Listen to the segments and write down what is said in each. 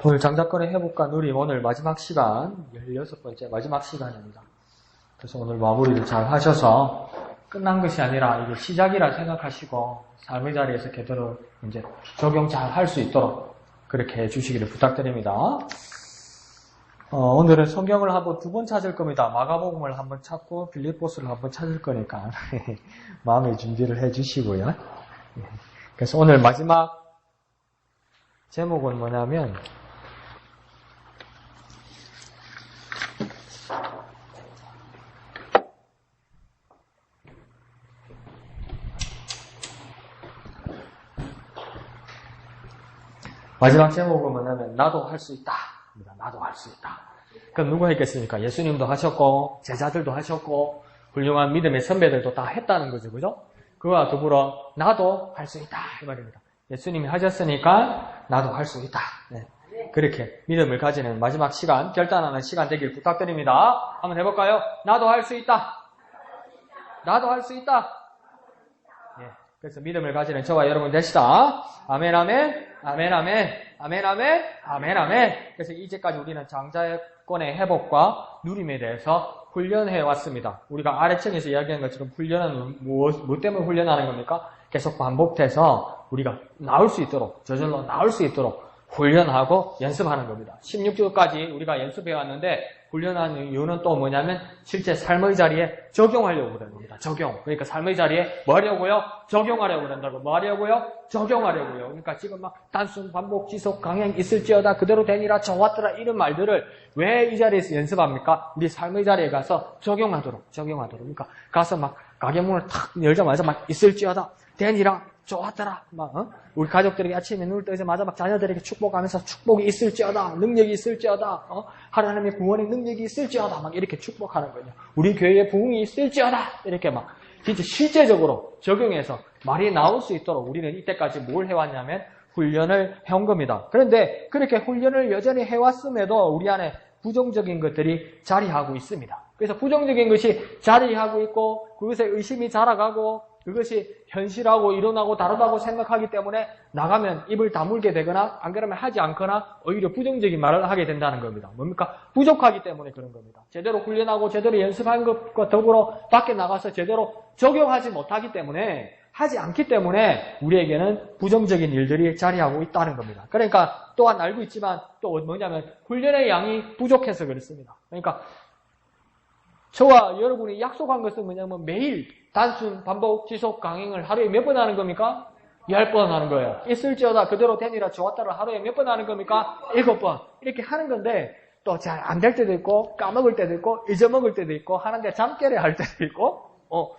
오늘 장작거리 회복과 누림 오늘 마지막 시간 16번째 마지막 시간입니다. 그래서 오늘 마무리를 잘 하셔서 끝난 것이 아니라 이게 시작이라 생각하시고 삶의 자리에서 그대로 이제 적용 잘 할 수 있도록 그렇게 해주시기를 부탁드립니다. 오늘은 성경을 한번 두 번 찾을 겁니다. 마가복음을 한번 찾고 빌립보스를 한번 찾을 거니까 마음의 준비를 해주시고요. 그래서 오늘 마지막 제목은 뭐냐면 나도 할 수 있다. 나도 할 수 있다. 그럼 누가 했겠습니까? 예수님도 하셨고 제자들도 하셨고 훌륭한 믿음의 선배들도 다 했다는 거죠. 그죠? 그와 더불어 나도 할 수 있다 이 말입니다. 예수님이 하셨으니까 나도 할 수 있다. 네. 그렇게 믿음을 가지는 마지막 시간, 결단하는 시간 되길 부탁드립니다. 한번 해볼까요? 나도 할 수 있다. 나도 할 수 있다. 네. 그래서 믿음을 가지는 저와 여러분 되시다. 아멘, 아멘, 아멘, 아멘, 아멘, 아멘, 아멘, 아멘. 그래서 이제까지 우리는 장자권의 회복과 누림에 대해서 훈련해 왔습니다. 우리가 아래층에서 이야기한 것처럼 훈련은 무엇 때문에 훈련하는 겁니까? 계속 반복돼서 우리가 나올 수 있도록, 저절로 나올 수 있도록 훈련하고 연습하는 겁니다. 16주까지 우리가 연습해 왔는데 훈련하는 이유는 또 뭐냐면 실제 삶의 자리에 적용하려고 그러는 겁니다. 적용. 그러니까 삶의 자리에 뭐 하려고요? 적용하려고 그런다고. 뭐 하려고요? 적용하려고요. 그러니까 지금 막 단순, 반복, 지속, 강행 있을지어다 그대로 되니라 저왔더라 이런 말들을 왜 이 자리에서 연습합니까? 우리 삶의 자리에 가서 적용하도록. 그러니까 가서 막 가게 문을 탁 열자마자 막 있을지어다 되니라 좋았더라. 우리 가족들에게 아침에 눈을 뜨자마자 막 자녀들에게 축복하면서 축복이 있을지어다. 능력이 있을지어다. 하나님의 구원의 능력이 있을지어다. 막 이렇게 축복하는 거예요. 우리 교회에 부흥이 있을지어다. 이렇게 막 진짜 실제적으로 적용해서 말이 나올 수 있도록 우리는 이때까지 뭘 해왔냐면 훈련을 해온 겁니다. 그런데 그렇게 훈련을 여전히 해왔음에도 우리 안에 부정적인 것들이 자리하고 있습니다. 그래서 부정적인 것이 자리하고 있고 그것에 의심이 자라가고 그것이 현실하고 일어나고 다르다고 생각하기 때문에 나가면 입을 다물게 되거나 안 그러면 하지 않거나 오히려 부정적인 말을 하게 된다는 겁니다. 뭡니까? 부족하기 때문에 그런 겁니다. 제대로 훈련하고 제대로 연습한 것과 더불어 밖에 나가서 제대로 적용하지 못하기 때문에 하지 않기 때문에 우리에게는 부정적인 일들이 자리하고 있다는 겁니다. 그러니까 또한 알고 있지만 또 뭐냐면 훈련의 양이 부족해서 그렇습니다. 그러니까 저와 여러분이 약속한 것은 뭐냐면 매일 단순, 반복, 지속, 강행을 하루에 몇 번 하는 겁니까? 10번 하는 거예요. 있을지어다 그대로 되니라 좋았다를 하루에 몇 번 하는 겁니까? 7번. 이렇게 하는 건데 또 잘 안 될 때도 있고 까먹을 때도 있고 잊어먹을 때도 있고 하는데 잠결에 할 때도 있고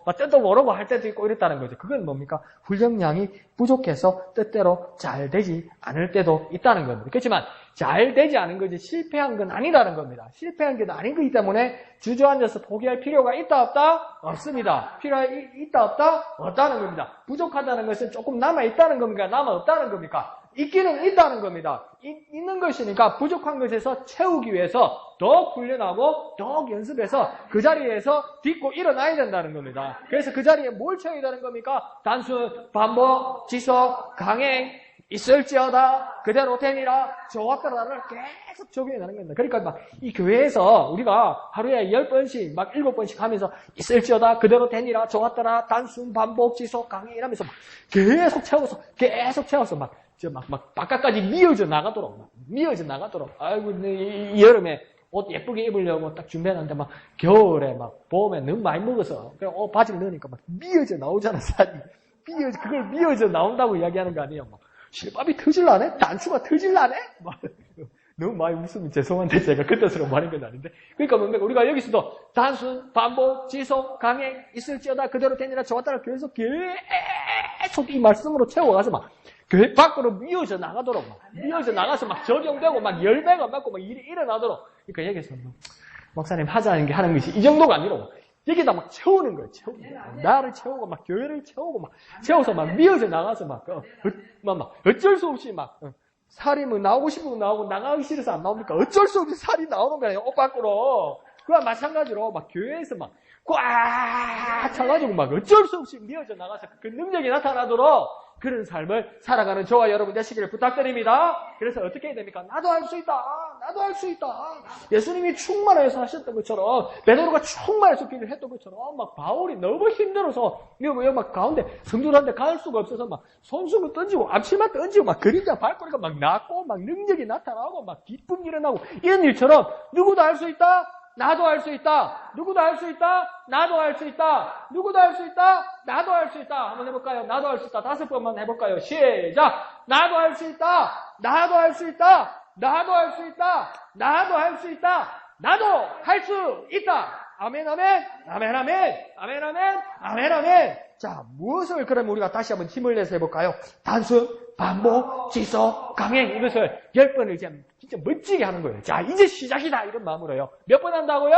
막 뜻도 모르고 할 때도 있고 이랬다는 거죠. 그건 뭡니까? 훈련량이 부족해서 뜻대로 잘 되지 않을 때도 있다는 겁니다. 그렇지만 잘 되지 않은 거지 실패한 건 아니라는 겁니다. 실패한 게 아닌 거기 때문에 주저앉아서 포기할 필요가 있다 없다? 없습니다. 필요가 있다 없다? 없다는 겁니다. 부족하다는 것은 조금 남아있다는 겁니까? 남아없다는 겁니까? 있기는 있다는 겁니다. 있는 것이니까 부족한 것에서 채우기 위해서 더욱 훈련하고 더욱 연습해서 그 자리에서 딛고 일어나야 된다는 겁니다. 그래서 그 자리에 뭘 채워야 되는 겁니까? 단순, 반복, 지속, 강행, 있을지어다 그대로 되니라 좋았더라를 계속 적용하는 겁니다. 그러니까 막 이 교회에서 우리가 하루에 10번씩 막 7번씩 하면서 있을지어다 그대로 되니라 좋았더라 단순 반복 지속 강행 이러면서 막 계속 채워서 막 바깥까지 미어져 나가도록 아이고 이 여름에 옷 예쁘게 입으려고 딱 준비해놨는데 막 겨울에 막 봄에 너무 많이 먹어서 바지를 넣으니까 막 미어져 나오잖아 살이 그걸 미어져 나온다고 이야기하는 거 아니에요. 막 실밥이 터질라네? 단추가 터질라네? 막 너무 많이 웃으면 죄송한데 제가 그 뜻으로 말하는 건 아닌데 그러니까 뭡니까? 우리가 여기서도 단순, 반복, 지속, 강행 있을지어다 그대로 되니라 좋았다를 계속 이 말씀으로 채워가서 막 교회 밖으로 미어져 나가도록 미어져 나가서 막 적용되고 막 열배가 맞고 막 일이 일어나도록 그러니까 여기서 목사님 하자는 게 하는 것이 이 정도가 아니라 여기다 막 채우는 거예요. 나를 채우고 막 교회를 채우고 막 채워서 막 미어져 나가서 막 어쩔 수 없이 막 살이 뭐 나오고 싶으면 나오고 나가기 싫어서 안 나옵니까? 어쩔 수 없이 살이 나오는 거예요. 옷 밖으로. 그와 마찬가지로 막 교회에서 막 꽉 차가지고 막 어쩔 수 없이 미어져 나가서 그 능력이 나타나도록 그런 삶을 살아가는 저와 여러분 되시기를 부탁드립니다. 그래서 어떻게 해야 됩니까? 나도 할 수 있다. 나도 할 수 있다. 예수님이 충만해서 하셨던 것처럼, 베드로가 충만해서 기도를 했던 것처럼, 막 바울이 너무 힘들어서 막 가운데 성도들한테 갈 수가 없어서 막 손수건 던지고 앞치마 던지고 막 그림자 밟고니까 막 낫고 막 능력이 나타나고 막 기쁨이 일어나고 이런 일처럼 누구도 할 수 있다. 나도 할 수 있다. 누구도 할 수 있다. 나도 할 수 있다. 누구도 할 수 있다. 나도 할 수 있다. 한번 해볼까요? 나도 할 수 있다. 5번만 해볼까요? 시작. 나도 할 수 있다. 나도 할 수 있다. 나도 할 수 있다. 나도 할 수 있다. 나도 할 수 있다. 아멘, 아멘, 아멘, 아멘, 아멘, 아멘, 아멘, 아멘. 자, 무엇을 그러면 우리가 다시 한번 힘을 내서 해볼까요? 단순, 반복, 지속, 강행. 이것을 10번을 이제 진짜 멋지게 하는 거예요. 자, 이제 시작이다. 이런 마음으로요. 몇 번 한다고요?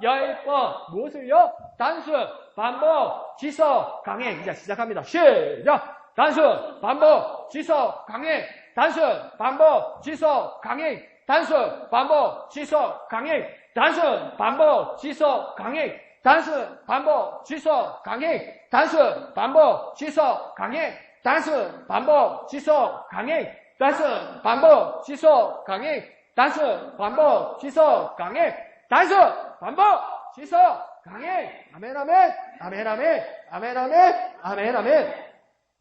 10번. 무엇을요? 단순, 반복, 지속, 강행. 이제 시작합니다. 시작! 단순, 반복, 지속, 강행. 단순, 반복, 지속, 강행. 단순, 반복, 지속, 강행. 단순, 반복, 지속, 강행. 단순, 반복, 지속, 강행. 단순, 반복, 지속, 강행. 단순, 반복, 지속, 강행. 단순, 반복, 지속, 강행. 단순, 반복, 지속, 강행. 단순, 반복, 지속, 강행. 아멘, 아멘, 아멘, 아멘, 아멘, 아멘, 아멘, 아멘.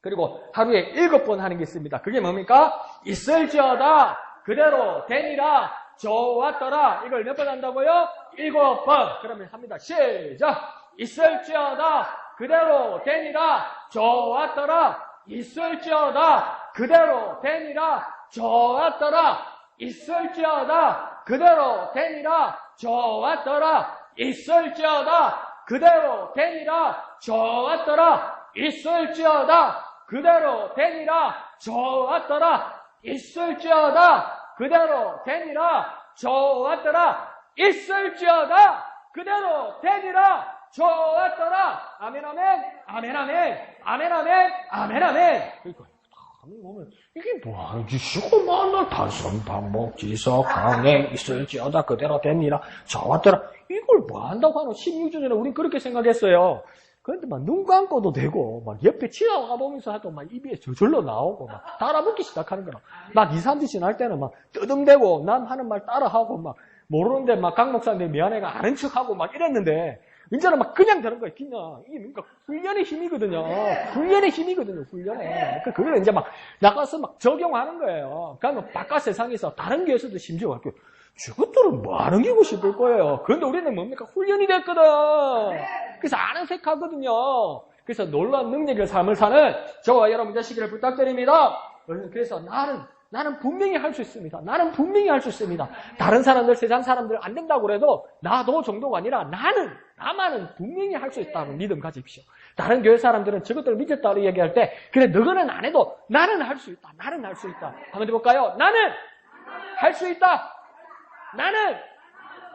그리고 하루에 7번 하는 게 있습니다. 그게 뭡니까? 있을지어다, 그대로 되니라, 좋았더라. 이걸 몇 번 한다고요? 7번. 그러면 합니다. 시작. 있을지어다, 그대로 되니라, 좋았더라. 있을지어다, 그대로 되니라, 좋았더라. 있을지어다, 그대로 되니라, 좋았더라. 있을지어다, 그대로 되니라, 좋았더라. 있을지어다, 그대로 되니라, 좋았더라. 있을지어다, 그대로 되니라, 좋았더라. 있을지어다, 그대로 되니라, 좋았더라. 아멘, 아멘, 아멘, 아멘, 아멘, 아멘, 아멘, 아멘. 그러니까 보면 이게 뭐하는 짓이고 만날 단순 반복 지속 강행 있을지어다 그대로 되니라 좋았더라. 이걸 뭐 한다고 하노? 16주 전에 우린 그렇게 생각했어요. 그런데 막 눈 감고도 되고 막 옆에 지나가 보면서 해도 막 입에 저절로 나오고 막 따라붙기 시작하는 거야. 막 2, 3주 지날 때는 막 뜨듬대고 남 하는 말 따라하고 막 모르는데 막 강 목사님 미안해가 아는 척하고 막 이랬는데 이제는 막 그냥 되는 거예요. 그냥 이게 뭔가 훈련의 힘이거든요. 훈련의 힘이거든요. 훈련의. 그걸 이제 막 나가서 막 적용하는 거예요. 그러니까 바깥 세상에서 다른 교회에서도 심지어 할게요. 저것들은 뭐 하는 기고 싶을 거예요. 그런데 우리는 뭡니까? 훈련이 됐거든. 그래서 아는 색 하거든요. 그래서 놀라운 능력의 삶을 사는 저와 여러분 되시기를 부탁드립니다. 그래서 나는 분명히 할 수 있습니다. 나는 분명히 할 수 있습니다. 다른 사람들, 세상 사람들 안 된다고 그래도 나도 정도가 아니라 나만은 분명히 할 수 있다는 믿음 가집시오. 다른 교회 사람들은 저것들을 믿었다고 얘기할 때 그래 너는 안 해도 나는 할 수 있다. 나는 할 수 있다. 한번 해볼까요? 나는 할 수 있다. 나는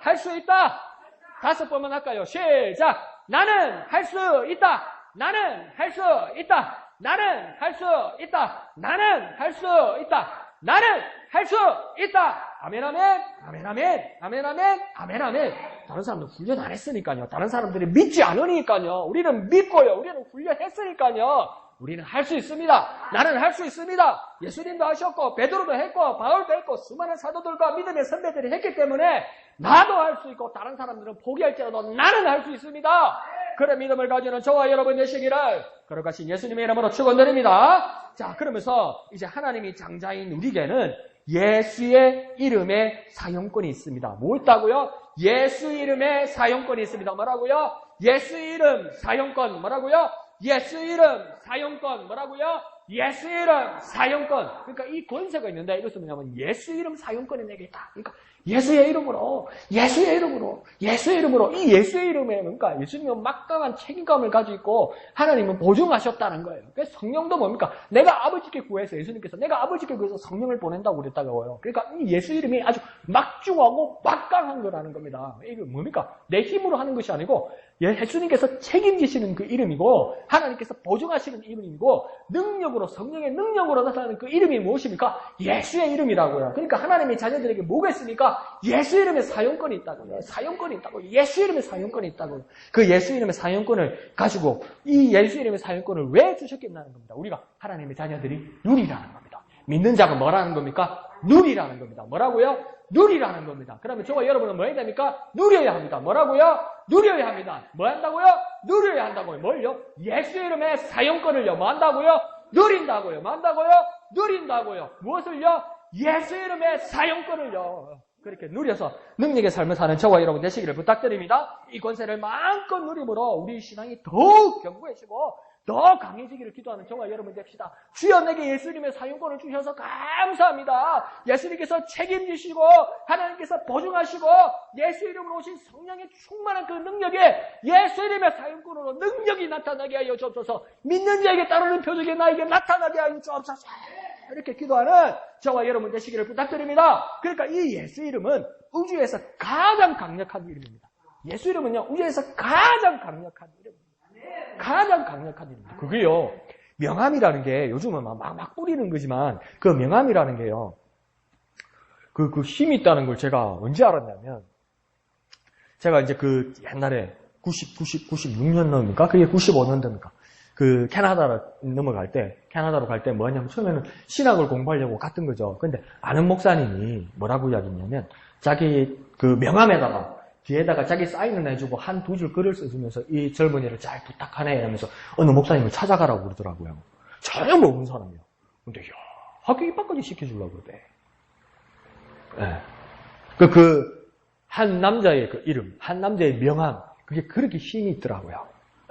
할 수 있다. 5번만 할까요? 시작. 나는 할 수 있다. 나는 할 수 있다. 나는 할 수 있다. 나는 할 수 있다. 나는 할 수 있다. 아멘, 아멘, 아멘, 아멘, 아멘, 아멘, 아멘, 아멘. 다른 사람들 훈련 안 했으니까요. 다른 사람들이 믿지 않으니까요. 우리는 믿고요. 우리는 훈련했으니까요. 우리는 할 수 있습니다. 나는 할 수 있습니다. 예수님도 하셨고 베드로도 했고 바울도 했고 수많은 사도들과 믿음의 선배들이 했기 때문에 나도 할 수 있고 다른 사람들은 포기할지라도 나는 할 수 있습니다. 그런 믿음을 가지는 저와 여러분 되시기를 거룩하신 예수님의 이름으로 축원드립니다. 자, 그러면서 이제 하나님이 장자인 우리에게는 예수의 이름의 사용권이 있습니다. 뭐 있다고요? 예수 이름의 사용권이 있습니다. 뭐라고요? 예수 이름 사용권. 뭐라고요? 예수 이름 사용권. 뭐라고요? 예수 이름 사용권. 그러니까 이 권세가 있는데 이것은 뭐냐면 예수 이름 사용권이 내게 있다. 그러니까 예수의 이름으로 이 예수의 이름에 그러니까 예수님은 막강한 책임감을 가지고 있고 하나님은 보증하셨다는 거예요. 그래서 성령도 뭡니까? 내가 아버지께 구해서 예수님께서 내가 아버지께 구해서 성령을 보낸다고 그랬다고요. 그러니까 이 예수 이름이 아주 막중하고 막강한 거라는 겁니다. 이게 뭡니까? 내 힘으로 하는 것이 아니고 예수님께서 책임지시는 그 이름이고 하나님께서 보증하시는 이름이고 능력으로 성령의 능력으로 나타나는 그 이름이 무엇입니까? 예수의 이름이라고요. 그러니까 하나님의 자녀들에게 뭐가 있습니까? 예수 이름의 사용권이 있다고요. 사용권이 있다고요. 예수 이름의 사용권이 있다고요. 그 예수 이름의 사용권을 가지고 이 예수 이름의 사용권을 왜 주셨겠냐는 겁니다. 우리가 하나님의 자녀들이 누리라는 겁니다. 믿는 자가 뭐라는 겁니까? 누리라는 겁니다. 뭐라고요? 누리라는 겁니다. 그러면 저와 여러분은 뭐 해야 됩니까? 누려야 합니다. 뭐라고요? 누려야 합니다. 뭐 한다고요? 누려야 한다고요. 뭘요? 예수 이름의 사용권을요. 뭐 한다고요? 누린다고요. 뭐 한다고요? 누린다고요. 무엇을요? 예수 이름의 사용권을요. 그렇게 누려서 능력의 삶을 사는 저와 여러분 되시기를 부탁드립니다. 이 권세를 마음껏 누림으로 우리 신앙이 더욱 견고해지고 더 강해지기를 기도하는 저와 여러분 됩시다. 주여 내게 예수님의 사용권을 주셔서 감사합니다. 예수님께서 책임지시고 하나님께서 보증하시고 예수 이름으로 오신 성령의 충만한 그 능력에 예수 이름의 사용권으로 능력이 나타나게 하여 주옵소서. 믿는 자에게 따르는 표적이 나에게 나타나게 하여 주옵소서. 이렇게 기도하는 저와 여러분 되시기를 부탁드립니다. 그러니까 이 예수 이름은 우주에서 가장 강력한 이름입니다. 예수 이름은요 우주에서 가장 강력한 이름입니다. 가장 강력한 일입니다. 그게요, 명함이라는 게 요즘은 막 뿌리는 거지만, 그 명함이라는 게요, 그 힘이 있다는 걸 제가 언제 알았냐면, 제가 이제 그 옛날에 96년도입니까? 그게 95년도입니까? 그 캐나다로 갈 때 뭐냐면 처음에는 신학을 공부하려고 갔던 거죠. 근데 아는 목사님이 뭐라고 이야기했냐면, 자기 그 명함에다가 뒤에다가 자기 사인을 해주고 한 두 줄 글을 써주면서 이 젊은이를 잘 부탁하네 이러면서 어느 목사님을 찾아가라고 그러더라고요. 전혀 모르는 사람이요. 근데 야, 학교 입학까지 시켜주려고 그러대. 네. 한 남자의 그 이름, 한 남자의 명함, 그게 그렇게 힘이 있더라고요.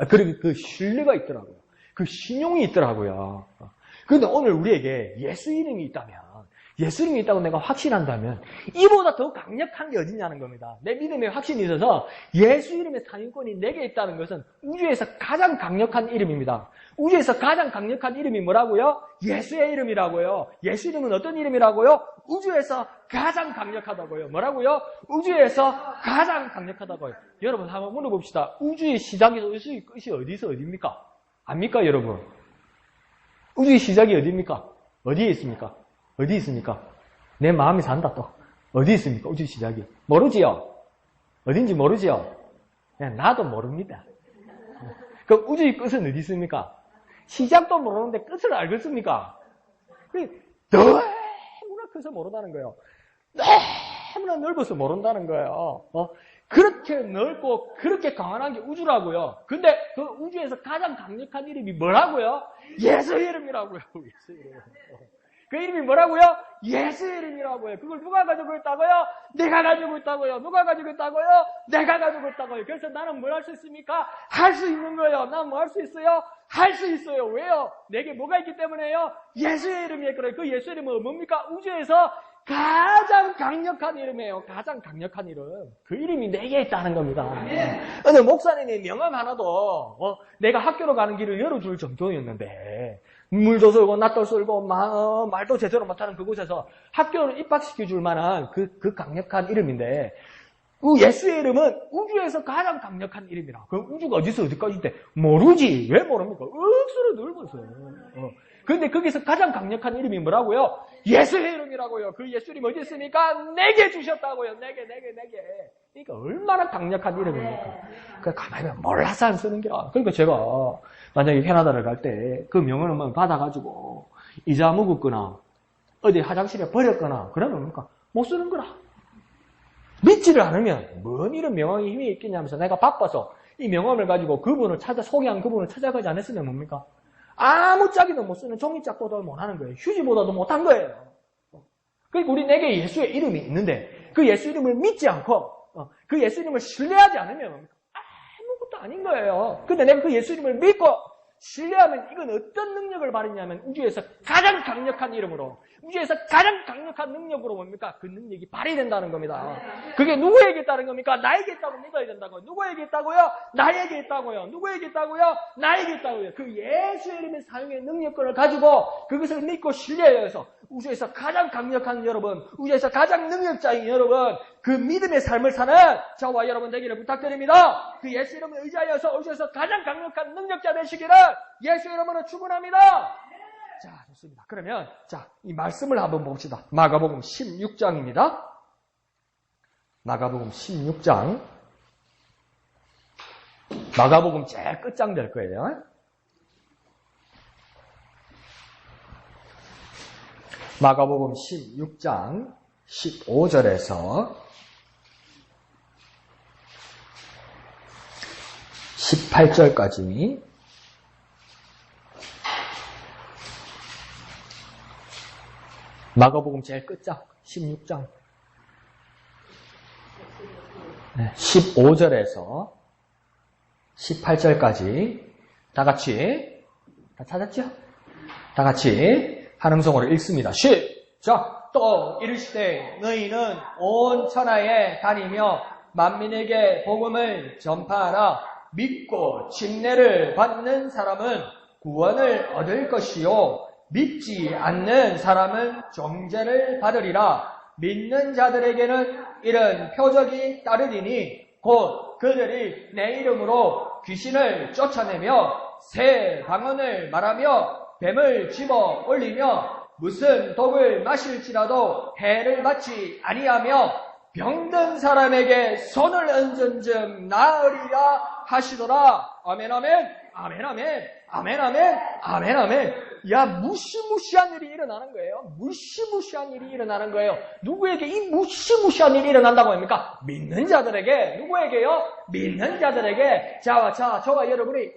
그렇게 그 신뢰가 있더라고요. 그 신용이 있더라고요. 그런데 오늘 우리에게 예수 이름이 있다면, 예수 이름이 있다고 내가 확신한다면 이보다 더 강력한 게 어디냐는 겁니다. 내 믿음에 확신이 있어서 예수 이름의 사용권이 내게 있다는 것은 우주에서 가장 강력한 이름입니다. 우주에서 가장 강력한 이름이 뭐라고요? 예수의 이름이라고요. 예수 이름은 어떤 이름이라고요? 우주에서 가장 강력하다고요. 뭐라고요? 우주에서 가장 강력하다고요. 여러분 한번 물어봅시다. 우주의 시작이 끝이 어디서 어디입니까? 압니까 여러분? 우주의 시작이 어디입니까? 어디에 있습니까? 어디 있습니까? 내 마음이 산다 또. 어디 있습니까? 우주 시작이. 모르지요? 어딘지 모르지요? 나도 모릅니다. 그 우주의 끝은 어디 있습니까? 시작도 모르는데 끝을 알겠습니까? 너무나 커서 모른다는 거예요. 너무나 넓어서 모른다는 거예요. 그렇게 넓고 그렇게 강한 게 우주라고요. 근데 그 우주에서 가장 강력한 이름이 뭐라고요? 예수 이름이라고요. 예수 이름. 그 이름이 뭐라고요? 예수 이름이라고요. 그걸 누가 가지고 있다고요? 내가 가지고 있다고요. 누가 가지고 있다고요? 내가 가지고 있다고요. 그래서 나는 뭘 할 수 있습니까? 할 수 있는 거예요. 난 뭐 할 수 있어요? 할 수 있어요. 왜요? 내게 뭐가 있기 때문에요? 예수의 이름이에요. 그 예수 이름은 뭡니까? 우주에서 가장 강력한 이름이에요. 가장 강력한 이름. 그 이름이 내게 있다는 겁니다. 어느 목사님이 명함 하나도 내가 학교로 가는 길을 열어줄 정도였는데 물도 쏠고 낫도 쏠고 말도 제대로 못하는 그곳에서 학교를 입학시켜줄 만한 그 강력한 이름인데 예수의 이름은 우주에서 가장 강력한 이름이라. 그럼 우주가 어디서 어디까지 있대? 모르지. 왜 모릅니까? 억수로 넓어서. 근데 거기서 가장 강력한 이름이 뭐라고요? 예수의 이름이라고요. 그 예수 이름 어디 있습니까? 내게 주셨다고요. 내게. 그러니까 얼마나 강력한 이름입니까? 그 가만히 보면 몰라서 안 쓰는 게라. 그러니까 제가 만약에 캐나다를 갈 때 그 명함을 받아가지고 이자 묵었거나 어디 화장실에 버렸거나 그러면 뭡니까? 못 쓰는 거라. 믿지를 않으면 뭔 이런 명함이 힘이 있겠냐면서 내가 바빠서 이 명함을 가지고 소개한 그분을 찾아가지 않았으면 뭡니까? 아무 짝이도 못 쓰는 종이짝보다 못하는 거예요. 휴지보다도 못한 거예요. 그러니까 내게 예수의 이름이 있는데 그 예수 이름을 믿지 않고 그 예수 이름을 신뢰하지 않으면 아무것도 아닌 거예요. 근데 내가 그 예수 이름을 믿고 신뢰하면 이건 어떤 능력을 발휘냐면 우주에서 가장 강력한 이름으로 우주에서 가장 강력한 능력으로 뭡니까? 그 능력이 발휘된다는 겁니다. 그게 누구에게 있다는 겁니까? 나에게 있다고 믿어야 된다고요. 누구에게 있다고요? 나에게 있다고요. 누구에게 있다고요? 나에게 있다고요. 그 예수의 이름의 사용의 능력권을 가지고 그것을 믿고 신뢰해서 우주에서 가장 강력한 여러분, 우주에서 가장 능력자인 여러분, 그 믿음의 삶을 사는 저와 여러분 되기를 부탁드립니다. 그 예수 이름을 의지하여서 오셔서 가장 강력한 능력자 되시기를 예수 이름으로 축원합니다. 자, 좋습니다. 그러면 자, 이 말씀을 한번 봅시다. 마가복음 16장입니다. 마가복음 16장. 마가복음 제일 끝장 될 거예요. 마가복음 16장 15절에서 18절까지 마가복음 제일 끝장 16장 15절에서 18절까지 다 같이 다 찾았죠? 다 같이 한음성으로 읽습니다. 시작! 또 이르시되 너희는 온 천하에 다니며 만민에게 복음을 전파하라. 믿고 침례를 받는 사람은 구원을 얻을 것이요 믿지 않는 사람은 정죄를 받으리라. 믿는 자들에게는 이런 표적이 따르리니 곧 그들이 내 이름으로 귀신을 쫓아내며 새 방언을 말하며 뱀을 집어 올리며 무슨 독을 마실지라도 해를 받지 아니하며 병든 사람에게 손을 얹은 즉 나으리라 하시더라. 아멘 아멘 아멘 아멘 아멘 아멘 아멘 아멘. 야, 무시무시한 일이 일어나는 거예요. 무시무시한 일이 일어나는 거예요. 누구에게 이 무시무시한 일이 일어난다고 합니까? 믿는 자들에게. 누구에게요? 믿는 자들에게. 자, 저와 여러분이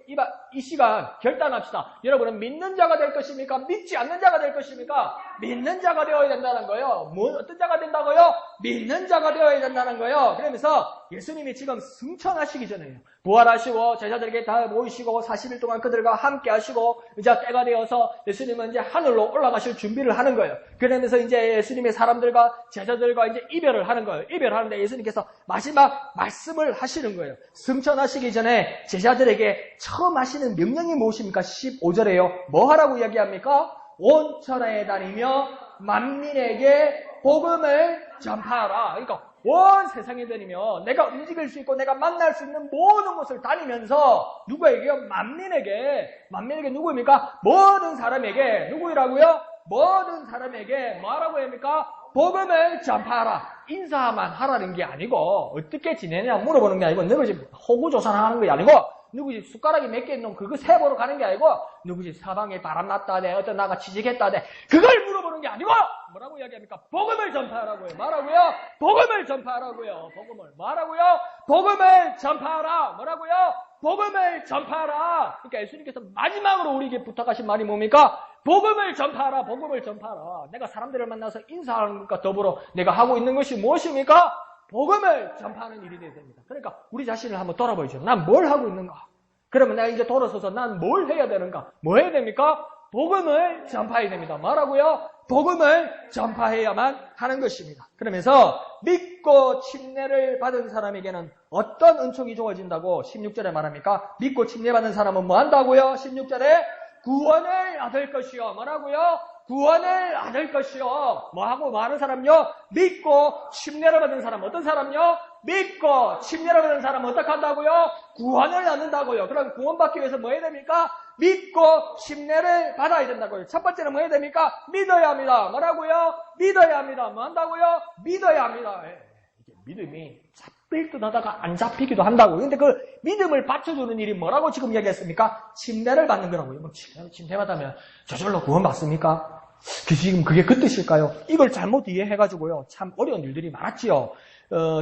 이 시간 결단합시다. 여러분은 믿는 자가 될 것입니까? 믿지 않는 자가 될 것입니까? 믿는 자가 되어야 된다는 거예요. 어떤 자가 된다고요? 믿는 자가 되어야 된다는 거예요. 그러면서 예수님이 지금 승천하시기 전에요. 부활하시고 제자들에게 다 모이시고 40일 동안 그들과 함께 하시고 이제 때가 되어서 예수님은 이제 하늘로 올라가실 준비를 하는 거예요. 그러면서 이제 예수님의 사람들과 제자들과 이제 이별을 하는 거예요. 이별하는데 예수님께서 마지막 말씀을 하시는 거예요. 승천하시기 전에 제자들에게 처음 하시는 명령이 무엇입니까? 15절에요. 뭐 하라고 이야기합니까? 온 천하에 다니며 만민에게 복음을 전파하라. 그러니까 온 세상에 다니며 내가 움직일 수 있고 내가 만날 수 있는 모든 곳을 다니면서 누구에게요? 만민에게 누구입니까? 모든 사람에게. 누구이라고요? 모든 사람에게 뭐라고 합니까? 복음을 전파하라. 인사만 하라는 게 아니고 어떻게 지내냐 물어보는 게 아니고 너희 집 호구조사하는 게 아니고 누구 집 숟가락이 몇 개 있는 그거 세보러 가는 게 아니고 누구 집 사방에 바람 났다네 어떤 나가 취직했다네 그걸 물어보는 게 아니고 뭐라고 이야기합니까? 복음을 전파하라고요. 뭐라고요? 복음을 전파하라고요. 복음을 뭐라고요? 복음을 전파하라. 뭐라고요? 복음을 전파하라. 그러니까 예수님께서 마지막으로 우리에게 부탁하신 말이 뭡니까? 복음을 전파하라. 복음을 전파하라. 내가 사람들을 만나서 인사하는 것과 더불어 내가 하고 있는 것이 무엇입니까? 복음을 전파하는 일이 되어야 됩니다. 그러니까 우리 자신을 한번 돌아보죠. 난 뭘 하고 있는가? 그러면 내가 이제 돌아서서 난 뭘 해야 되는가? 뭐 해야 됩니까? 복음을 전파해야 됩니다. 뭐라고요? 복음을 전파해야만 하는 것입니다. 그러면서 믿고 침례를 받은 사람에게는 어떤 은총이 주어진다고 16절에 말합니까? 믿고 침례받은 사람은 뭐 한다고요? 16절에 구원을 얻을 것이요. 뭐라고요? 구원을 얻을 것이요. 뭐하고 뭐 하는 사람요? 믿고 침례를 받은 사람. 어떤 사람요? 믿고 침례를 받은 사람은 어떻게 한다고요? 구원을 얻는다고요. 그럼 구원받기 위해서 뭐 해야 됩니까? 믿고 침례를 받아야 된다고요. 첫 번째는 뭐 해야 됩니까? 믿어야 합니다. 뭐라고요? 믿어야 합니다. 뭐 한다고요? 믿어야 합니다. 이게 믿음이 잡힐 듯 하다가 안 잡히기도 한다고요. 근데 그 믿음을 받쳐주는 일이 뭐라고 지금 이야기했습니까? 침례를 받는 거라고요. 뭐 침례 받으면 저절로 구원받습니까? 지금 그게 그 뜻일까요? 이걸 잘못 이해해가지고요. 참 어려운 일들이 많았지요.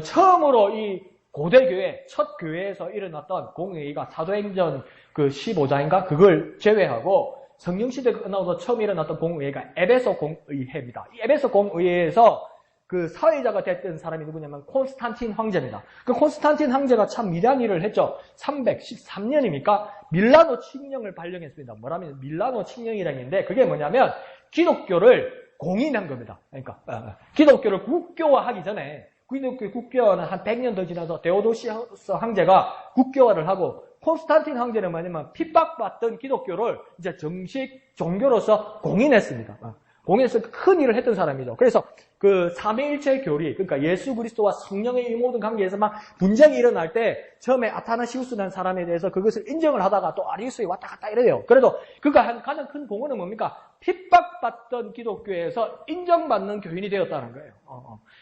처음으로 이 고대교회, 첫 교회에서 일어났던 공의회가 사도행전 그 15장인가? 그걸 제외하고 성령시대가 끝나고 처음 일어났던 공의회가 에베소 공의회입니다. 이 에베소 공의회에서 그 사회자가 됐던 사람이 누구냐면 콘스탄틴 황제입니다. 그 콘스탄틴 황제가 참 위대한 일을 했죠. 313년입니까? 밀라노 칙령을 발령했습니다. 뭐라면 밀라노 칙령이라는 게 있는데 그게 뭐냐면 기독교를 공인한 겁니다. 그러니까 기독교를 국교화하기 전에 기독교 국교화는 한 100년 더 지나서 데오도시우스 황제가 국교화를 하고 콘스탄틴 황제는 뭐냐면 핍박받던 기독교를 이제 정식 종교로서 공인했습니다. 공회에서 큰 일을 했던 사람이죠. 그래서 그 삼위일체 교리, 그러니까 예수 그리스도와 성령의 이 모든 관계에서 막 분쟁이 일어날 때 처음에 아타나시우스라는 사람에 대해서 그것을 인정을 하다가 또 아리우스에 왔다 갔다 이래요. 그래도 그가 한 가장 큰 공헌은 뭡니까? 핍박받던 기독교에서 인정받는 교인이 되었다는 거예요.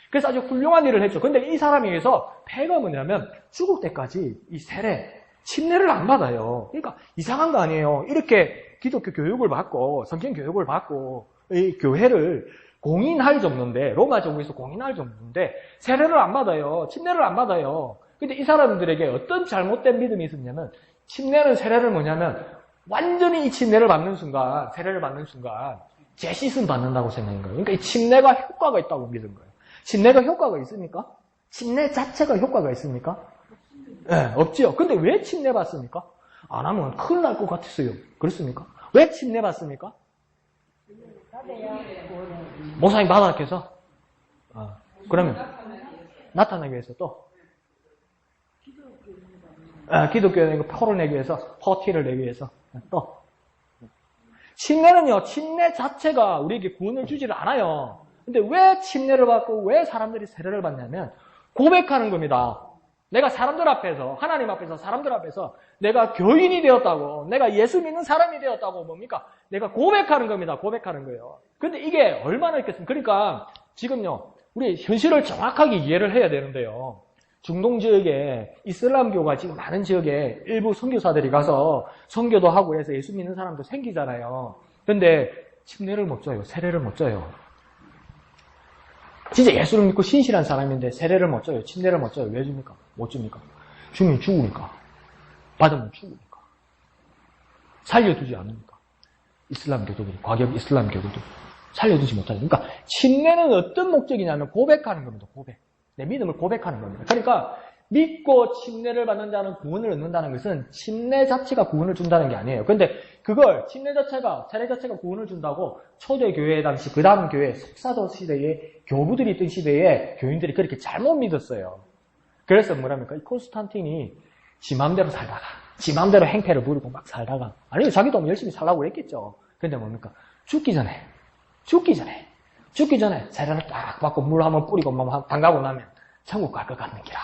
그래서 아주 훌륭한 일을 했죠. 근데 이 사람에 의해서 폐가 뭐냐면 죽을 때까지 이 세례, 침례를 안 받아요. 그러니까 이상한 거 아니에요. 이렇게 기독교 교육을 받고 성경 교육을 받고 이 교회를 공인할 정도인데 로마 정부에서 공인할 정도인데 세례를 안 받아요. 침례를 안 받아요. 근데 이 사람들에게 어떤 잘못된 믿음이 있었냐면 침례는 세례를 뭐냐면 완전히 이 침례를 받는 순간 세례를 받는 순간 제시슨 받는다고 생각한 거예요. 그러니까 이 침례가 효과가 있다고 믿은 거예요. 침례가 효과가 있습니까? 침례 자체가 효과가 있습니까? 네, 없지요. 근데 왜 침례 받습니까? 안 하면 큰일 날 것 같았어요. 그렇습니까? 왜 침례 받습니까? 목사님 받았겠어? 그러면 나타나기 위해서 또 기독교의 표를 내기 위해서 퍼티를 내기 위해서 또 침례는요. 침례 자체가 우리에게 구원을 주지를 않아요. 근데 왜 침례를 받고 왜 사람들이 세례를 받냐면 고백하는 겁니다. 내가 사람들 앞에서 하나님 앞에서 사람들 앞에서 내가 교인이 되었다고 내가 예수 믿는 사람이 되었다고 뭡니까? 내가 고백하는 겁니다. 고백하는 거예요. 근데 이게 얼마나 있겠습니까? 그러니까 지금요. 우리 현실을 정확하게 이해를 해야 되는데요. 중동 지역에 이슬람교가 지금 많은 지역에 일부 선교사들이 가서 선교도 하고 해서 예수 믿는 사람도 생기잖아요. 근데 침례를 못 줘요. 세례를 못 줘요. 진짜 예수를 믿고 신실한 사람인데 세례를 못 줘요. 침례를 못 줘요. 왜 줍니까? 못 줍니까? 주면 죽으니까. 받으면 죽으니까. 살려두지 않으니까. 이슬람교도 과격 이슬람교도도 살려두지 못하죠. 그러니까 침례는 어떤 목적이냐면 고백하는 겁니다. 고백. 내 믿음을 고백하는 겁니다. 그러니까 믿고 침례를 받는 자는 구원을 얻는다는 것은 침례 자체가 구원을 준다는 게 아니에요. 근데 그걸 침례 자체가 세례 자체가 구원을 준다고 초대교회 당시 그 다음 교회 속사도 시대에 교부들이 있던 시대에 교인들이 그렇게 잘못 믿었어요. 그래서 뭐랍니까? 이 콘스탄틴이 지 맘대로 살다가 지 맘대로 행패를 부리고 막 살다가 아니 자기도 열심히 살라고 그랬겠죠. 근데 뭡니까? 죽기 전에 세례를 딱 받고 물 한번 뿌리고 막 담가고 나면 천국 갈 것 같는 기라.